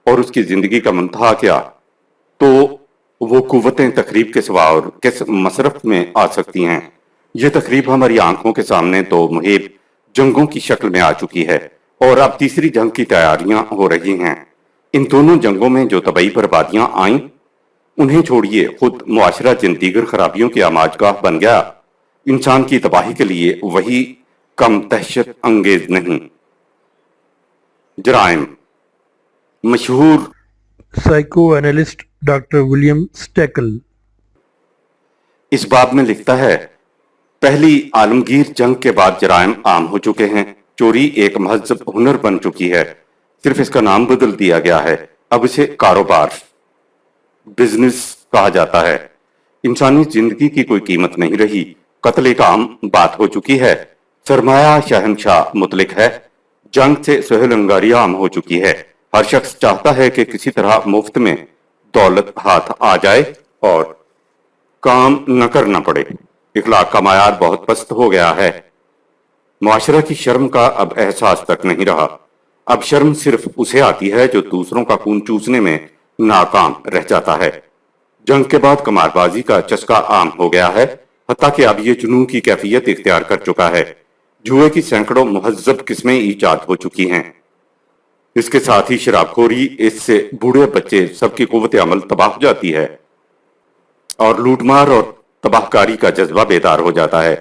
Speaker 1: اور اس کی زندگی کا منتہا کیا، تو وہ قوتیں تخریب کے سوا اور کس مصرف میں آ سکتی ہیں؟ یہ تخریب ہماری آنکھوں کے سامنے تو محیط جنگوں کی شکل میں آ چکی ہے، اور اب تیسری جنگ کی تیاریاں ہو رہی ہیں۔ ان دونوں جنگوں میں جو طبعی بربادیاں آئیں، انہیں چھوڑیے، خود معاشرہ جن دیگر خرابیوں کی آماج گاہ بن گیا، انسان کی تباہی کے لیے وہی کم دہشت انگیز نہیں۔ جرائم۔ مشہور
Speaker 2: سائیکو اینالسٹ ڈاکٹر ولیم اسٹیکل
Speaker 1: اس باب میں لکھتا ہے، پہلی عالمگیر جنگ کے بعد جرائم عام ہو چکے ہیں۔ چوری ایک مہذب ہنر بن چکی ہے، صرف اس کا نام بدل دیا گیا ہے، اب اسے کاروبار، بزنس کہا جاتا ہے۔ انسانی زندگی کی کوئی قیمت نہیں رہی، قتل ایک عام بات ہو چکی ہے، سرمایہ شہنشاہ مطلق ہے، جنگ سے سہل انگاری عام ہو چکی ہے، ہر شخص چاہتا ہے کہ کسی طرح مفت میں دولت ہاتھ آ جائے اور کام نہ کرنا پڑے۔ اخلاق کا معیار بہت پست ہو گیا ہے، معاشرہ کی شرم کا اب احساس تک نہیں رہا۔ اب شرم صرف اسے آتی ہے جو دوسروں کا خون چوسنے میں ناکام رہ جاتا ہے۔ جنگ کے بعد قمار بازی کا چسکا عام ہو گیا ہے، حتیٰ کہ اب یہ جنون کی کیفیت اختیار کر چکا ہے۔ جوئے کی سینکڑوں مہذب قسمیں ایجاد ہو چکی ہیں۔ اس کے ساتھ ہی شراب خوری، اس سے بوڑھے بچے سب کی قوت عمل تباہ ہو جاتی ہے، اور لوٹ مار اور تباہ کاری کا جذبہ بیدار ہو جاتا ہے۔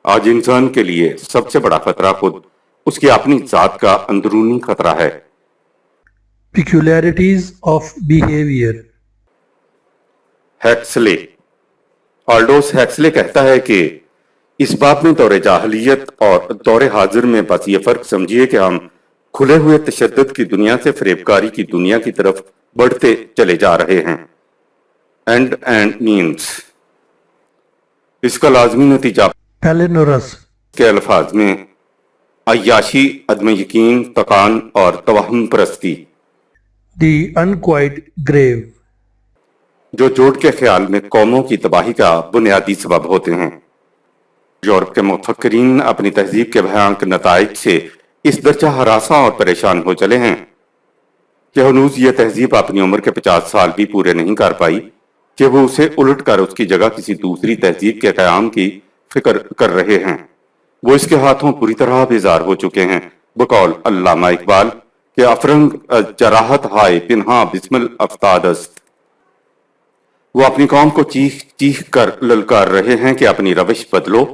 Speaker 1: آج انسان کے لیے سب سے بڑا خطرہ خود اس کی اپنی ذات کا اندرونی خطرہ ہے۔
Speaker 2: Peculiarities of behaviour
Speaker 1: Huxley. Aldous Huxley کہتا ہے کہ اس بات میں دور جاہلیت اور دور حاضر میں بس یہ فرق سمجھیے کہ ہم کھلے ہوئے تشدد کی دنیا سے فریبکاری کی دنیا کی طرف بڑھتے چلے جا رہے ہیں۔ And means. اس کا لازمی نتیجہ
Speaker 2: ایلینورس
Speaker 1: کے الفاظ میں عیاشی، عدم یقین، تکان اور توہم پرستی،
Speaker 2: دی انکوائٹ گریو
Speaker 1: جو جوڑ کے خیال میں قوموں کی تباہی کا بنیادی سبب ہوتے ہیں۔ یورپ کے مفکرین اپنی تہذیب کے بھیانک نتائج سے اس درجہ ہراساں اور پریشان ہو چلے ہیں کہ ہنوز یہ تہذیب اپنی عمر کے 50 سال بھی پورے نہیں کر پائی کہ وہ اسے الٹ کر اس کی جگہ کسی دوسری تہذیب کے قیام کی فکر کر رہے ہیں۔ وہ اس کے ہاتھوں پوری طرح بیزار ہو چکے ہیں۔ بقول علامہ اقبال کہ افرنگ جراحت ہائے پنہاں بسم الافتاد است، وہ اپنی قوم کو چیخ چیخ کر للکار رہے ہیں کہ اپنی روش بدلو،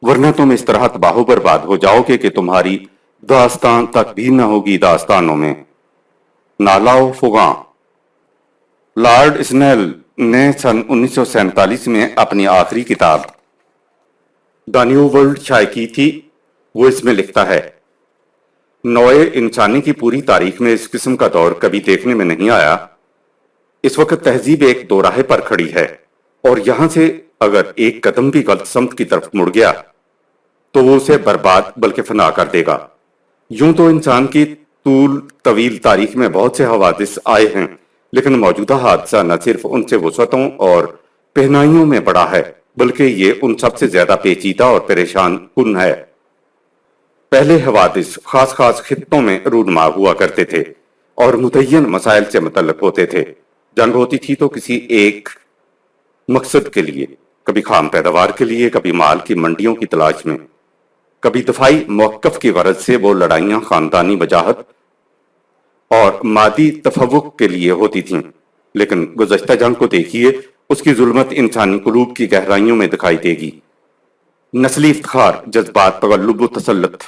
Speaker 1: ورنہ تم اس طرح تباہ و برباد ہو جاؤ گے کہ تمہاری داستان تک بھی نہ ہوگی داستانوں میں۔ نالا و فغاں۔ لارڈ اسنیل نے سن 1947 میں اپنی آخری کتاب دا نیو ورلڈ شائع کی تھی۔ وہ اس میں لکھتا ہے، نوع انسانی کی پوری تاریخ میں اس قسم کا دور کبھی دیکھنے میں نہیں آیا۔ اس وقت تہذیب ایک دو راہ پر کھڑی ہے، اور یہاں سے اگر ایک قدم بھی غلط سمت کی طرف مڑ گیا تو وہ اسے برباد بلکہ فنا کر دے گا۔ یوں تو انسان کی طویل تاریخ میں بہت سے حوادث آئے ہیں، لیکن موجودہ حادثہ نہ صرف ان سے وسعتوں اور پہنائیوں میں بڑا ہے، بلکہ یہ ان سب سے زیادہ پیچیدہ اور پریشان کن ہے۔ پہلے حوادث خاص خطوں میں رونما ہوا کرتے تھے اور متعین مسائل سے متعلق ہوتے تھے۔ جنگ ہوتی تھی تو کسی ایک مقصد کے لیے، کبھی خام پیداوار کے لیے، کبھی مال کی منڈیوں کی تلاش میں، کبھی دفاعی موقف کی غرض سے۔ وہ لڑائیاں خاندانی وجاہت اور مادی تفوق کے لیے ہوتی تھیں، لیکن گزشتہ جنگ کو دیکھیے، اس کی ظلمت انسانی قلوب کی گہرائیوں میں دکھائی دے گی۔ نسلی افتخار، جذبات، تغلب و تسلط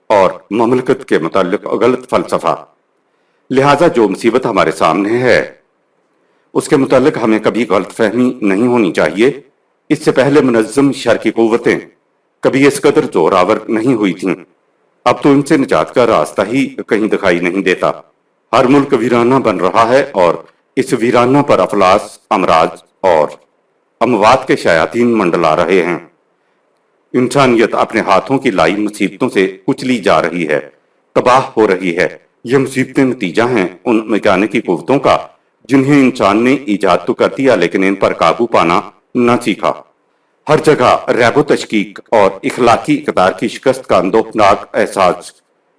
Speaker 1: اور مملکت کے متعلق غلط فلسفہ۔ لہٰذا جو مصیبت ہمارے سامنے ہے اس کے متعلق ہمیں کبھی غلط فہمی نہیں ہونی چاہیے۔ اس سے پہلے منظم شر کی قوتیں کبھی اس قدر زوراور نہیں ہوئی تھیں، اب تو ان سے نجات کا راستہ ہی کہیں دکھائی نہیں دیتا۔ ہر ملک ویرانہ بن رہا ہے، اور اس ویرانہ پر افلاس، امراض اور اموات کے شیاطین منڈلا رہے ہیں۔ انسانیت اپنے ہاتھوں کی لائی مصیبتوں سے کچلی جا رہی ہے، تباہ ہو رہی ہے۔ یہ مصیبتیں نتیجہ ہیں ان میکانکی قوتوں کا جنہیں انسان نے ایجاد تو کر دیا، لیکن ان پر قابو پانا نہ سیکھا۔ ہر جگہ ریب و تشکیک اور اخلاقی اقدار کی شکست کا اندوہناک احساس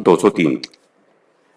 Speaker 1: 203।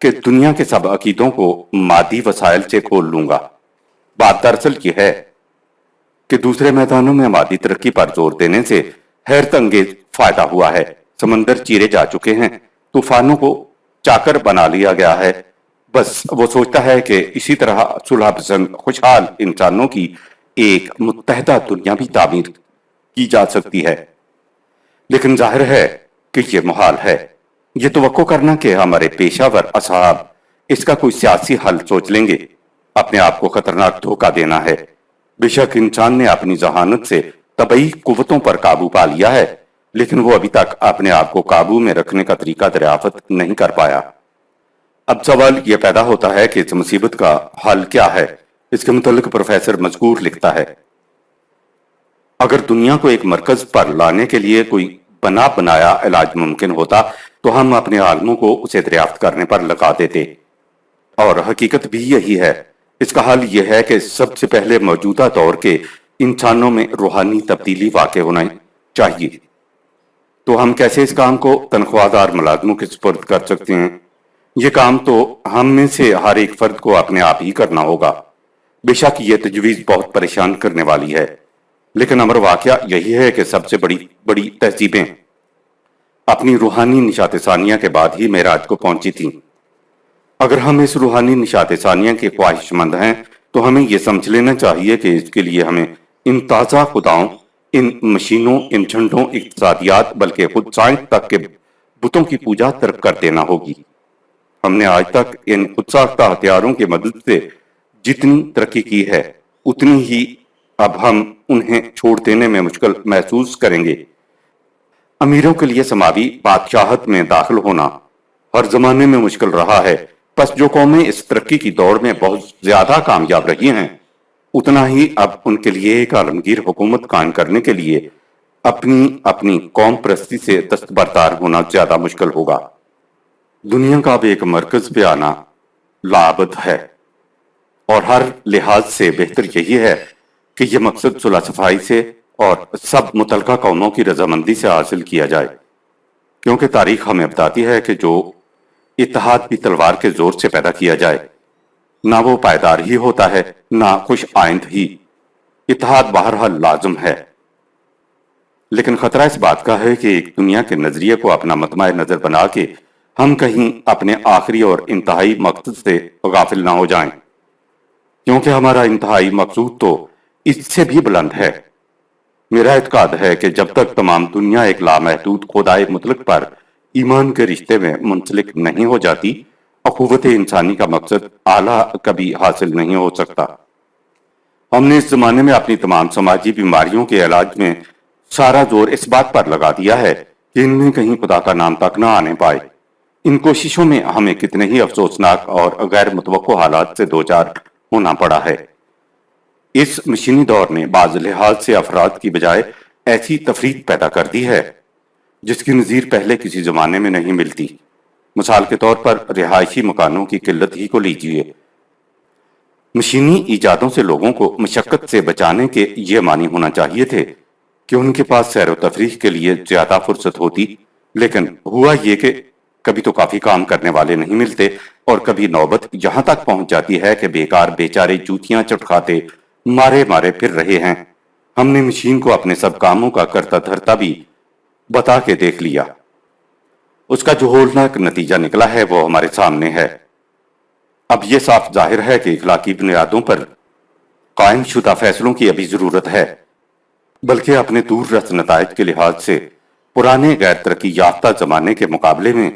Speaker 1: کہ دنیا کے سب عقیدوں کو مادی وسائل سے کھول لوں گا۔ بات دراصل یہ ہے کہ دوسرے میدانوں میں مادی ترقی پر زور دینے سے حیرت انگیز فائدہ ہوا ہے۔ سمندر چیرے جا چکے ہیں، طوفانوں کو چاکر بنا لیا گیا ہے۔ بس وہ سوچتا ہے کہ اسی طرح صلح پسند خوشحال انسانوں کی ایک متحدہ دنیا بھی تعمیر کی جا سکتی ہے، لیکن ظاہر ہے کہ یہ محال ہے۔ یہ توقع کرنا کہ ہمارے پیشہ ور اصحاب اس کا کوئی سیاسی حل سوچ لیں گے، اپنے آپ کو خطرناک دھوکہ دینا ہے۔ بے شک انسان نے اپنی ذہانت سے طبعی قوتوں پر قابو پا لیا ہے، لیکن وہ ابھی تک اپنے آپ کو قابو میں رکھنے کا طریقہ دریافت نہیں کر پایا۔ اب سوال یہ پیدا ہوتا ہے کہ اس مصیبت کا حل کیا ہے۔ اس کے متعلق پروفیسر مذکور لکھتا ہے، اگر دنیا کو ایک مرکز پر لانے کے لیے کوئی بنا بنایا علاج ممکن ہوتا تو ہم اپنے عالموں کو اسے دریافت کرنے پر لگا دیتے، اور حقیقت بھی یہی ہے۔ اس کا حل یہ ہے کہ سب سے پہلے موجودہ دور کے انسانوں میں روحانی تبدیلی واقع ہونا چاہیے۔ تو ہم کیسے اس کام کو تنخواہ دار ملازموں کے سپرد کر سکتے ہیں؟ یہ کام تو ہم میں سے ہر ایک فرد کو اپنے آپ ہی کرنا ہوگا۔ بے شک یہ تجویز بہت پریشان کرنے والی ہے، لیکن امر واقعہ یہی ہے کہ سب سے بڑی تہذیبیں اپنی روحانی نشاط ثانیہ کے بعد ہی معراج کو پہنچی تھیں۔ اگر ہم اس روحانی نشاط ثانیہ کے خواہش مند ہیں تو ہمیں یہ سمجھ لینا چاہیے کہ اس کے لیے ہمیں ان تازہ خداؤں، ان مشینوں، ان جھنڈوں، اقتصادیات، بلکہ خود سائنس تک کے بتوں کی پوجا ترک کر دینا ہوگی۔ ہم نے آج تک ان خود ساختہ ہتھیاروں کی مدد سے جتنی ترقی کی ہے، اتنی ہی اب ہم انہیں چھوڑ دینے میں مشکل محسوس کریں گے۔ امیروں کے لیے سماوی بادشاہت میں داخل ہونا ہر زمانے میں مشکل رہا ہے، پس جو قومیں اس ترقی کی دوڑ میں بہت زیادہ کامیاب رہی ہیں، اتنا ہی اب ان کے لیے ایک عالمگیر حکومت قائم کرنے کے لیے اپنی قوم پرستی سے دستبردار ہونا زیادہ مشکل ہوگا۔ دنیا کا اب ایک مرکز پہ آنا لابد ہے، اور ہر لحاظ سے بہتر یہی ہے کہ یہ مقصد صلح صفائی سے اور سب متعلقہ قوموں کی رضامندی سے حاصل کیا جائے، کیونکہ تاریخ ہمیں بتاتی ہے کہ جو اتحاد بھی تلوار کے زور سے پیدا کیا جائے، نہ وہ پائیدار ہی ہوتا ہے، نہ خوش آئند ہی۔ اتحاد بہرحال لازم ہے، لیکن خطرہ اس بات کا ہے کہ ایک دنیا کے نظریے کو اپنا مطمع نظر بنا کے ہم کہیں اپنے آخری اور انتہائی مقصد سے غافل نہ ہو جائیں، کیونکہ ہمارا انتہائی مقصود تو اس سے بھی بلند ہے۔ میرا اعتقاد ہے کہ جب تک تمام دنیا ایک لامحدود خدائے مطلق پر ایمان کے رشتے میں منسلک نہیں ہو جاتی، اخوت انسانی کا مقصد اعلیٰ کبھی حاصل نہیں ہو سکتا۔ ہم نے اس زمانے میں اپنی تمام سماجی بیماریوں کے علاج میں سارا زور اس بات پر لگا دیا ہے کہ ان میں کہیں خدا کا نام تک نہ آنے پائے۔ ان کوششوں میں ہمیں کتنے ہی افسوسناک اور غیر متوقع حالات سے دوچار ہونا پڑا ہے۔ اس مشینی دور نے بعض لحاظ سے افراد کی بجائے ایسی تفریق پیدا کر دی ہے جس کی نظیر پہلے کسی زمانے میں نہیں ملتی۔ مثال کے طور پر رہائشی مکانوں کی قلت ہی کو لیجیے۔ مشینی ایجادوں سے لوگوں کو مشقت سے بچانے کے یہ معنی ہونا چاہیے تھے کہ ان کے پاس سیر و تفریح کے لیے زیادہ فرصت ہوتی، لیکن ہوا یہ کہ کبھی تو کافی کام کرنے والے نہیں ملتے، اور کبھی نوبت یہاں تک پہنچ جاتی ہے کہ بیکار بیچارے جوتیاں چٹکھاتے مارے پھر رہے ہیں۔ ہم نے مشین کو اپنے سب کاموں کا کرتا دھرتا بھی بتا کے دیکھ لیا۔ اس کا جو ہولناک نتیجہ نکلا ہے وہ ہمارے سامنے ہے۔ اب یہ صاف ظاہر ہے کہ اخلاقی بنیادوں پر قائم شدہ فیصلوں کی ابھی ضرورت ہے، بلکہ اپنے دور رس نتائج کے لحاظ سے پرانے غیر ترقی یافتہ زمانے کے مقابلے میں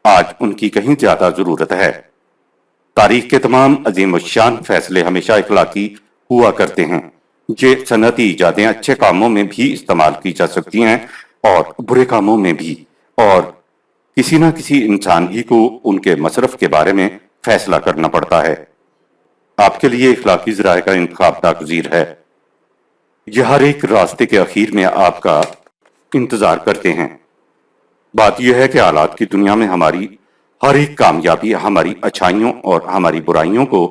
Speaker 1: آج ان کی کہیں زیادہ ضرورت ہے۔ تاریخ کے تمام عظیم الشان فیصلے ہمیشہ اخلاقی ہوا کرتے ہیں۔ یہ صنعتی ایجادیں اچھے کاموں میں بھی استعمال کی جا سکتی ہیں اور برے کاموں میں بھی، اور کسی نہ کسی انسان ہی کو ان کے مصرف کے بارے میں فیصلہ کرنا پڑتا ہے۔ آپ کے لیے اخلاقی ذرائع کا انتخاب ناگزیر ہے۔ یہ ہر ایک راستے کے اخیر میں آپ کا انتظار کرتے ہیں۔ بات یہ ہے کہ حالات کی دنیا میں ہماری ہر ایک کامیابی ہماری اچھائیوں اور ہماری برائیوں کو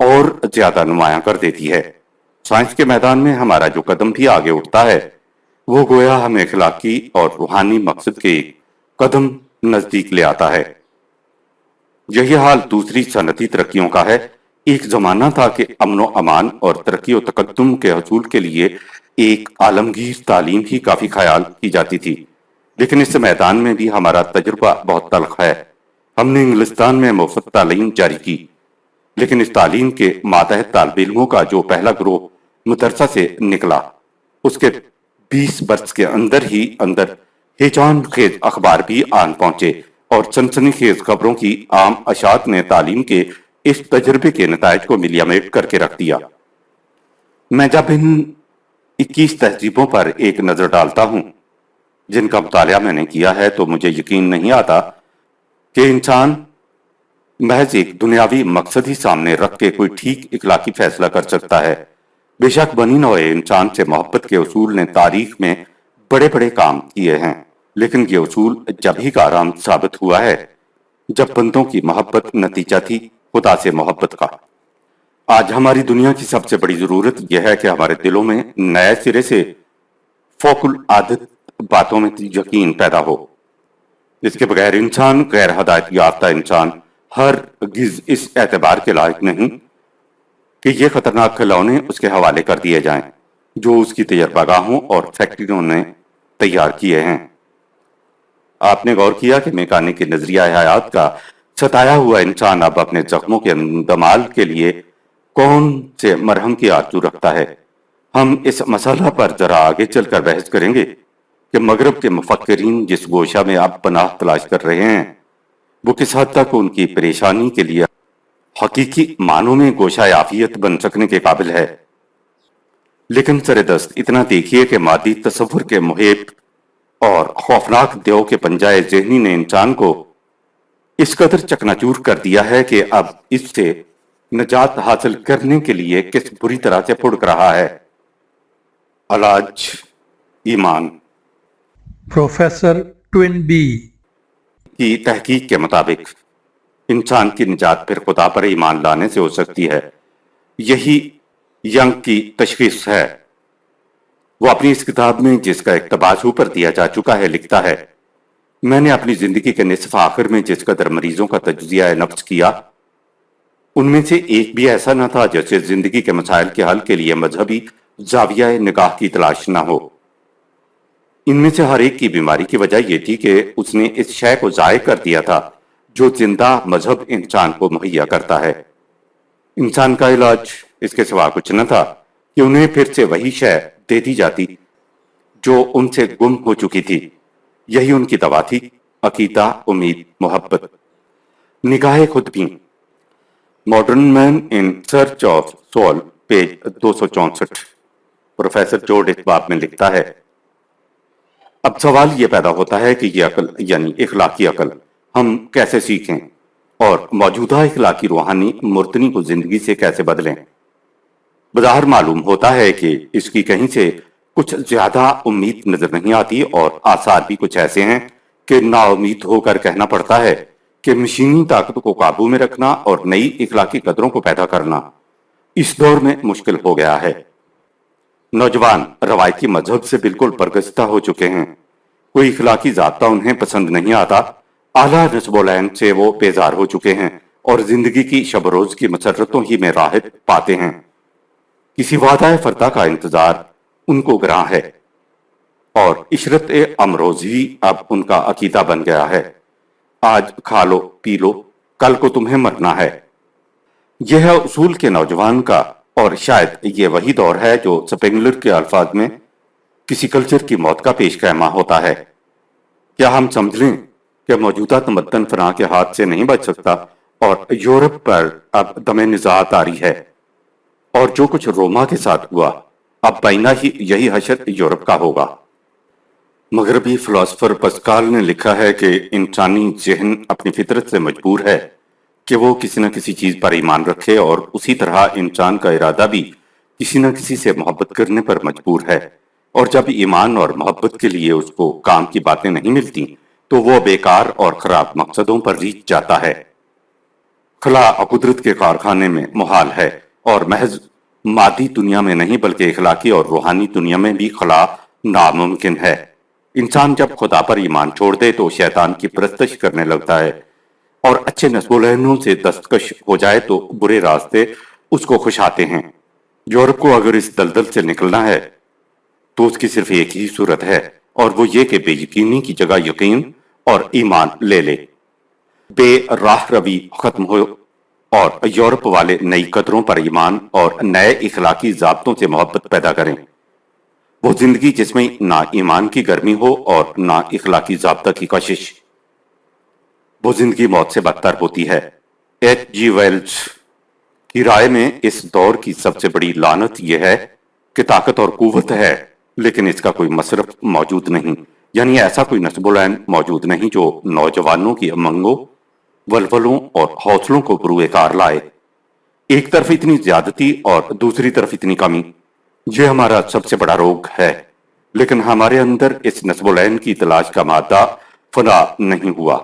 Speaker 1: اور زیادہ نمایاں کر دیتی ہے۔ سائنس کے میدان میں ہمارا جو قدم بھی آگے اٹھتا ہے وہ گویا ہمیں اخلاقی اور روحانی مقصد کے ایک قدم نزدیک لے آتا ہے۔ یہی حال دوسری صنعتی ترقیوں کا ہے۔ ایک زمانہ تھا کہ امن و امان اور ترقی و تقدم کے حصول کے لیے ایک عالمگیر تعلیم ہی کافی خیال کی جاتی تھی، لیکن اس میدان میں بھی ہمارا تجربہ بہت تلخ ہے۔ ہم نے انگلستان میں مفت تعلیم جاری کی، لیکن اس تعلیم کے ماتحت طالب علموں کا جو پہلا گروہ مدرسہ سے نکلا، اس کے 20 برس کے اندر ہی اندر ہیجان خیز اخبار بھی آن پہنچے اور سنسنی خیز خبروں کی عام اشاعت نے تعلیم کے اس تجربے کے نتائج کو ملیا میٹ کر کے رکھ دیا۔ میں جب ان 21 تہذیبوں پر ایک نظر ڈالتا ہوں جن کا مطالعہ میں نے کیا ہے، تو مجھے یقین نہیں آتا کہ انسان محض ایک دنیاوی مقصد ہی سامنے رکھ کے کوئی ٹھیک اخلاقی فیصلہ کر سکتا ہے۔ بے شک بنی نوع انسان سے محبت کے اصول نے تاریخ میں بڑے بڑے کام کیے ہیں، لیکن یہ اصول جب ہی کارآمد ثابت ہوا ہے جب بندوں کی محبت نتیجہ تھی خدا سے محبت کا۔ آج ہماری دنیا کی سب سے بڑی ضرورت یہ ہے کہ ہمارے دلوں میں نئے سرے سے فوق العادت باتوں میں یقین پیدا ہو۔ اس کے بغیر انسان، غیر ہدایت یافتہ انسان، ہرگز اس اعتبار کے لائق نہیں کہ یہ خطرناک کھلونے اس کے حوالے کر دیے جائیں جو اس کی تجربہ گاہوں اور فیکٹریوں نے تیار کیے ہیں۔ آپ نے غور کیا کہ میکانک کے نظریہ حیات کا ستایا ہوا انسان اب اپنے زخموں کے اندمال کے لیے کون سے مرہم کی آرزو رکھتا ہے؟ ہم اس مسئلہ پر ذرا آگے چل کر بحث کریں گے کہ مغرب کے مفکرین جس گوشہ میں اب پناہ تلاش کر رہے ہیں وہ کس حد تک ان کی پریشانی کے لیے حقیقی معنوں میں گوشہ عافیت بن سکنے کے قابل ہے۔ لیکن سر دست اتنا دیکھیے کہ مادی تصور کے محیط اور خوفناک دیو کے پنجائے ذہنی نے انسان کو اس قدر چکناچور کر دیا ہے کہ اب اس سے نجات حاصل کرنے کے لیے کس بری طرح سے پھڑک رہا ہے۔ علاج ایمان
Speaker 2: پروفیسر ٹوین بی
Speaker 1: کی تحقیق کے مطابق انسان کی نجات پھر خدا پر ایمان لانے سے ہو سکتی ہے۔ یہی ینگ کی تشخیص ہے۔ وہ اپنی اس کتاب میں جس کا اقتباس اوپر دیا جا چکا ہے لکھتا ہے، میں نے اپنی زندگی کے نصف آخر میں جس قدر مریضوں کا تجزیہ نفس کیا، ان میں سے ایک بھی ایسا نہ تھا جیسے زندگی کے مسائل کے حل کے لیے مذہبی زاویہ نگاہ کی تلاش نہ ہو۔ ان میں سے ہر ایک کی بیماری کی وجہ یہ تھی کہ اس نے اس شے کو ضائع کر دیا تھا جو زندہ مذہب انسان کو مہیا کرتا ہے۔ انسان کا علاج اس کے سوا کچھ نہ تھا کہ انہیں پھر سے وہی شے دے دی جاتی جو ان سے گم ہو چکی تھی۔ یہی ان کی دوا تھی، عقیدہ، امید، محبت، نگاہ خود بین۔ Modern man in search of soul, page 264۔ Professor Joad اس باب میں لکھتا ہے، اب سوال یہ پیدا ہوتا ہے کہ یہ عقل یعنی اخلاقی عقل ہم کیسے سیکھیں اور موجودہ اخلاقی روحانی مردنی کو زندگی سے کیسے بدلیں۔ بظاہر معلوم ہوتا ہے کہ اس کی کہیں سے کچھ زیادہ امید نظر نہیں آتی، اور آثار بھی کچھ ایسے ہیں کہ نا امید ہو کر کہنا پڑتا ہے کہ مشینی طاقت کو قابو میں رکھنا اور نئی اخلاقی قدروں کو پیدا کرنا اس دور میں مشکل ہو گیا ہے۔ نوجوان روایتی مذہب سے بالکل برگزیدہ ہو چکے ہیں، کوئی اخلاقی ضابطہ انہیں پسند نہیں آتا، اعلیٰ نصب العین سے وہ بیزار ہو چکے ہیں اور زندگی کی شب و روز کی مسرتوں ہی میں راحت پاتے ہیں۔ کسی وعدہ فردہ کا انتظار ان کو گراں ہے، اور عشرت امروزی اب ان کا عقیدہ بن گیا ہے۔ آج کھا لو پی لو، کل کو تمہیں مرنا ہے۔ یہ ہے اصول کے نوجوان کا، اور شاید یہ وہی دور ہے جو سپینگلر کے الفاظ میں کسی کلچر کی موت کا پیش خیمہ ہوتا ہے۔ کیا ہم سمجھ لیں کہ موجودہ تمدن فنا کے ہاتھ سے نہیں بچ سکتا، اور یورپ پر اب دم نزاعت آری ہے، اور جو کچھ روما کے ساتھ ہوا اب بینا ہی یہی حشر یورپ کا ہوگا۔ مغربی فلاسفر پسکال نے لکھا ہے کہ انسانی ذہن اپنی فطرت سے مجبور ہے کہ وہ کسی نہ کسی چیز پر ایمان رکھے، اور اسی طرح انسان کا ارادہ بھی کسی نہ کسی سے محبت کرنے پر مجبور ہے، اور جب ایمان اور محبت کے لیے اس کو کام کی باتیں نہیں ملتی تو وہ بیکار اور خراب مقصدوں پر ریچھ جاتا ہے۔ خلا قدرت کے کارخانے میں محال ہے، اور محض مادی دنیا میں نہیں بلکہ اخلاقی اور روحانی دنیا میں بھی خلا ناممکن ہے۔ انسان جب خدا پر ایمان چھوڑ دے تو شیطان کی پرستش کرنے لگتا ہے، اور اچھے نسبولینوں سے دستکش ہو جائے تو برے راستے اس کو خوش آتے ہیں۔ یورپ کو اگر اس دلدل سے نکلنا ہے تو اس کی صرف ایک ہی صورت ہے، اور وہ یہ کہ بے یقینی کی جگہ یقین اور ایمان لے لے، بے راہ روی ختم ہو اور یورپ والے نئی قدروں پر ایمان اور نئے اخلاقی ضابطوں سے محبت پیدا کریں۔ وہ زندگی جس میں نہ ایمان کی گرمی ہو اور نہ اخلاقی ضابطہ کی کشش، وہ زندگی موت سے بدتر ہوتی ہے۔ ایچ جی ویلز کی رائے میں اس دور کی سب سے بڑی لعنت یہ ہے کہ طاقت اور قوت ہے لیکن اس کا کوئی مصرف موجود نہیں، یعنی ایسا کوئی نصب العین موجود نہیں جو نوجوانوں کی امنگوں، ولولوں اور حوصلوں کو بروئے کار لائے۔ ایک طرف اتنی زیادتی اور دوسری طرف اتنی کمی، یہ ہمارا سب سے بڑا روگ ہے، لیکن ہمارے اندر اس نصب العین کی تلاش کا مادہ فنا نہیں ہوا،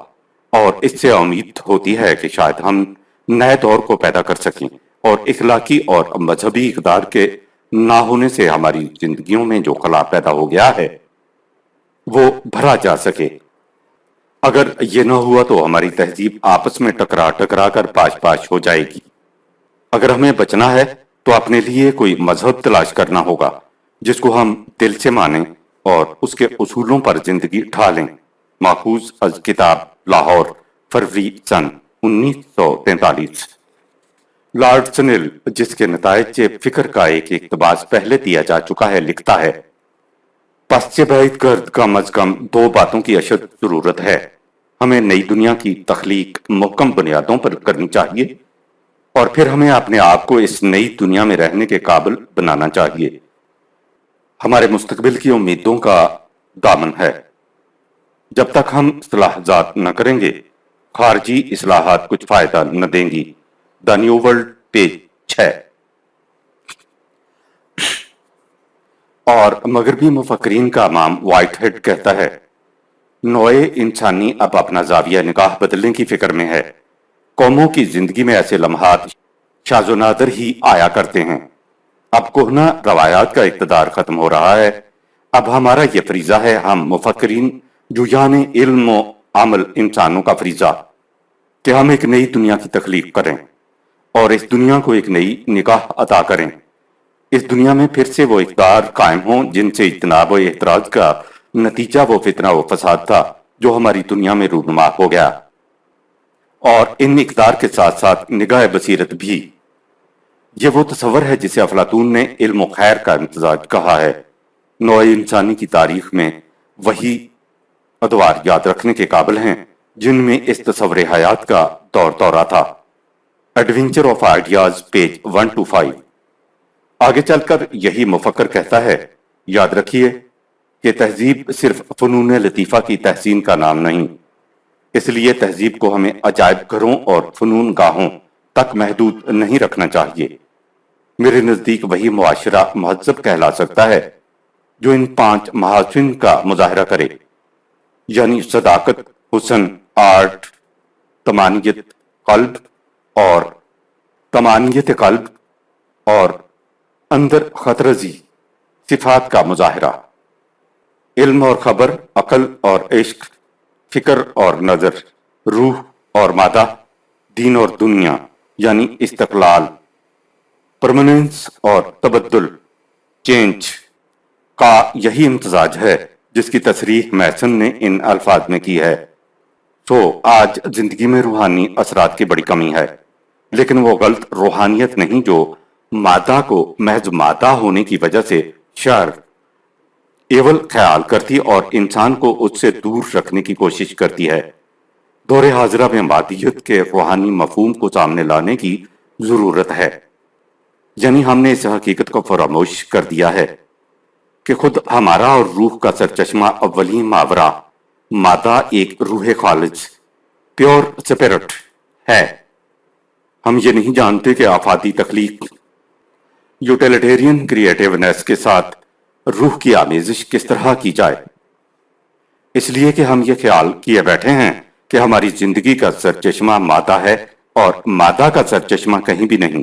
Speaker 1: اور اس سے امید ہوتی ہے کہ شاید ہم نئے دور کو پیدا کر سکیں اور اخلاقی اور مذہبی اقدار کے نہ ہونے سے ہماری زندگیوں میں جو خلا پیدا ہو گیا ہے وہ بھرا جا سکے۔ اگر یہ نہ ہوا تو ہماری تہذیب آپس میں ٹکرا ٹکرا کر پاش پاش ہو جائے گی۔ اگر ہمیں بچنا ہے تو اپنے لیے کوئی مذہب تلاش کرنا ہوگا جس کو ہم دل سے مانیں اور اس کے اصولوں پر زندگی ڈھالیں۔ ماخوذ از کتاب لاہور، فروری سن 1943۔ لارڈ سنل، جس کے نتائج فکر کا ایک اقتباس پہلے دیا جا چکا ہے، لکھتا ہے، پس سے بعید گرد کم از کم دو باتوں کی اشد ضرورت ہے۔ ہمیں نئی دنیا کی تخلیق محکم بنیادوں پر کرنی چاہیے، اور پھر ہمیں اپنے آپ کو اس نئی دنیا میں رہنے کے قابل بنانا چاہیے۔ ہمارے مستقبل کی امیدوں کا دامن ہے۔ جب تک ہم اصلاح ذات نہ کریں گے، خارجی اصلاحات کچھ فائدہ نہ دیں گی۔ The new world, page 6۔ اور مغربی مفکرین کا امام وائٹ ہیڈ کہتا ہے، نوع انسانی اب اپنا زاویہ نگاہ بدلنے کی فکر میں ہے۔ قوموں کی زندگی میں ایسے لمحات شاذ و نادر ہی آیا کرتے ہیں۔ اب کہنا روایات کا اقتدار ختم ہو رہا ہے۔ اب ہمارا یہ فریضہ ہے، ہم مفکرین جویان علم و عمل انسانوں کا فریضہ، کہ ہم ایک نئی دنیا کی تخلیق کریں اور اس دنیا کو ایک نئی نگاہ عطا کریں۔ اس دنیا میں پھر سے وہ اقدار قائم ہوں جن سے اجتناب و احتراز کا نتیجہ وہ فتنہ و فساد تھا جو ہماری دنیا میں رونما ہو گیا، اور ان اقدار کے ساتھ ساتھ نگاہ بصیرت بھی۔ یہ وہ تصور ہے جسے افلاطون نے علم و خیر کا امتزاج کہا ہے۔ نوع انسانی کی تاریخ میں وہی ادوار یاد رکھنے کے قابل ہیں جن میں اس تصور حیات کا دور دورہ تھا۔ Adventure of ideas, page 125۔ آگے چل کر یہی مفکر کہتا ہے، یاد رکھیے کہ تہذیب صرف فنون لطیفہ کی تحسین کا نام نہیں، اس لیے تہذیب کو ہمیں عجائب گھروں اور فنون گاہوں تک محدود نہیں رکھنا چاہیے۔ میرے نزدیک وہی معاشرہ مہذب کہلا سکتا ہے جو ان 5 محاسن کا مظاہرہ کرے، یعنی صداقت، حسن، آرٹ، طمانینت قلب اور اندر خطرزی صفات کا مظاہرہ، علم اور خبر، عقل اور عشق، فکر اور نظر، روح اور مادہ، دین اور دنیا، یعنی استقلال، پرماننس اور تبدل، چینج کا یہی امتزاج ہے جس کی تصریح میسن نے ان الفاظ میں کی ہے۔ تو آج زندگی میں روحانی اثرات کی بڑی کمی ہے، لیکن وہ غلط روحانیت نہیں جو مادہ کو محض مادہ ہونے کی وجہ سے شر ایول خیال کرتی اور انسان کو اس سے دور رکھنے کی کوشش کرتی ہے۔ دور حاضرہ میں مادیت کے روحانی مفہوم کو سامنے لانے کی ضرورت ہے، یعنی ہم نے اس حقیقت کو فراموش کر دیا ہے کہ خود ہمارا اور روح کا سرچشمہ اولین ماورا مادہ ایک روح خالص، پیور سپیرٹ ہے۔ ہم یہ نہیں جانتے کہ آفاتی تخلیق، یوٹیلیٹیرین کریٹیونیس کے ساتھ روح کی آمیزش کس طرح کی جائے، اس لیے کہ ہم یہ خیال کیے بیٹھے ہیں کہ ہماری زندگی کا سرچشمہ مادہ ہے اور مادہ کا سرچشمہ کہیں بھی نہیں۔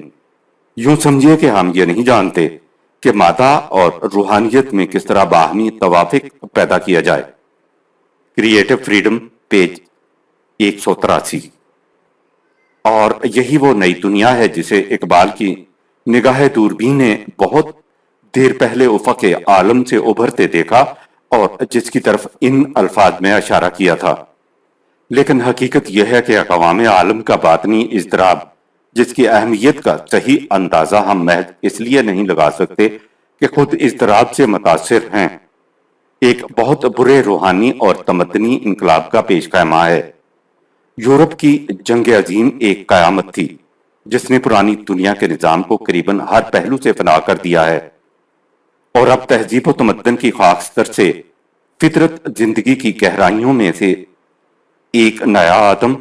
Speaker 1: یوں سمجھیے کہ ہم یہ نہیں جانتے کہ مادہ اور روحانیت میں کس طرح باہمی توافق پیدا کیا جائے۔ Creative freedom, page 183۔ اور یہی وہ نئی دنیا ہے جسے اقبال کی نگاہ دوربین نے بہت دیر پہلے افق عالم سے ابھرتے دیکھا اور جس کی طرف ان الفاظ میں اشارہ کیا تھا۔ لیکن حقیقت یہ ہے کہ اقوام عالم کا باطنی اضطراب، جس کی اہمیت کا صحیح اندازہ ہم محض اس لیے نہیں لگا سکتے کہ خود اضطراب سے متاثر ہیں، ایک بہت برے روحانی اور تمدنی انقلاب کا پیش خیمہ ہے۔ یورپ کی جنگ عظیم ایک قیامت تھی جس نے پرانی دنیا کے نظام کو قریباً ہر پہلو سے فنا کر دیا ہے، اور اب تہذیب و تمدن کی خاکستر سے فطرت زندگی کی گہرائیوں میں سے ایک نیا آدم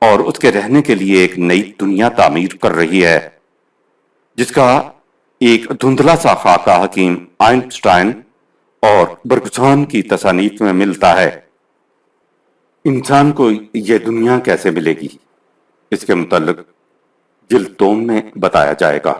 Speaker 1: اور اس کے رہنے کے لیے ایک نئی دنیا تعمیر کر رہی ہے، جس کا ایک دھندلا سا خاکہ حکیم آئنسٹائن اور برگسون کی تصانیف میں ملتا ہے۔ انسان کو یہ دنیا کیسے ملے گی، اس کے متعلق جلد 2 میں بتایا جائے گا۔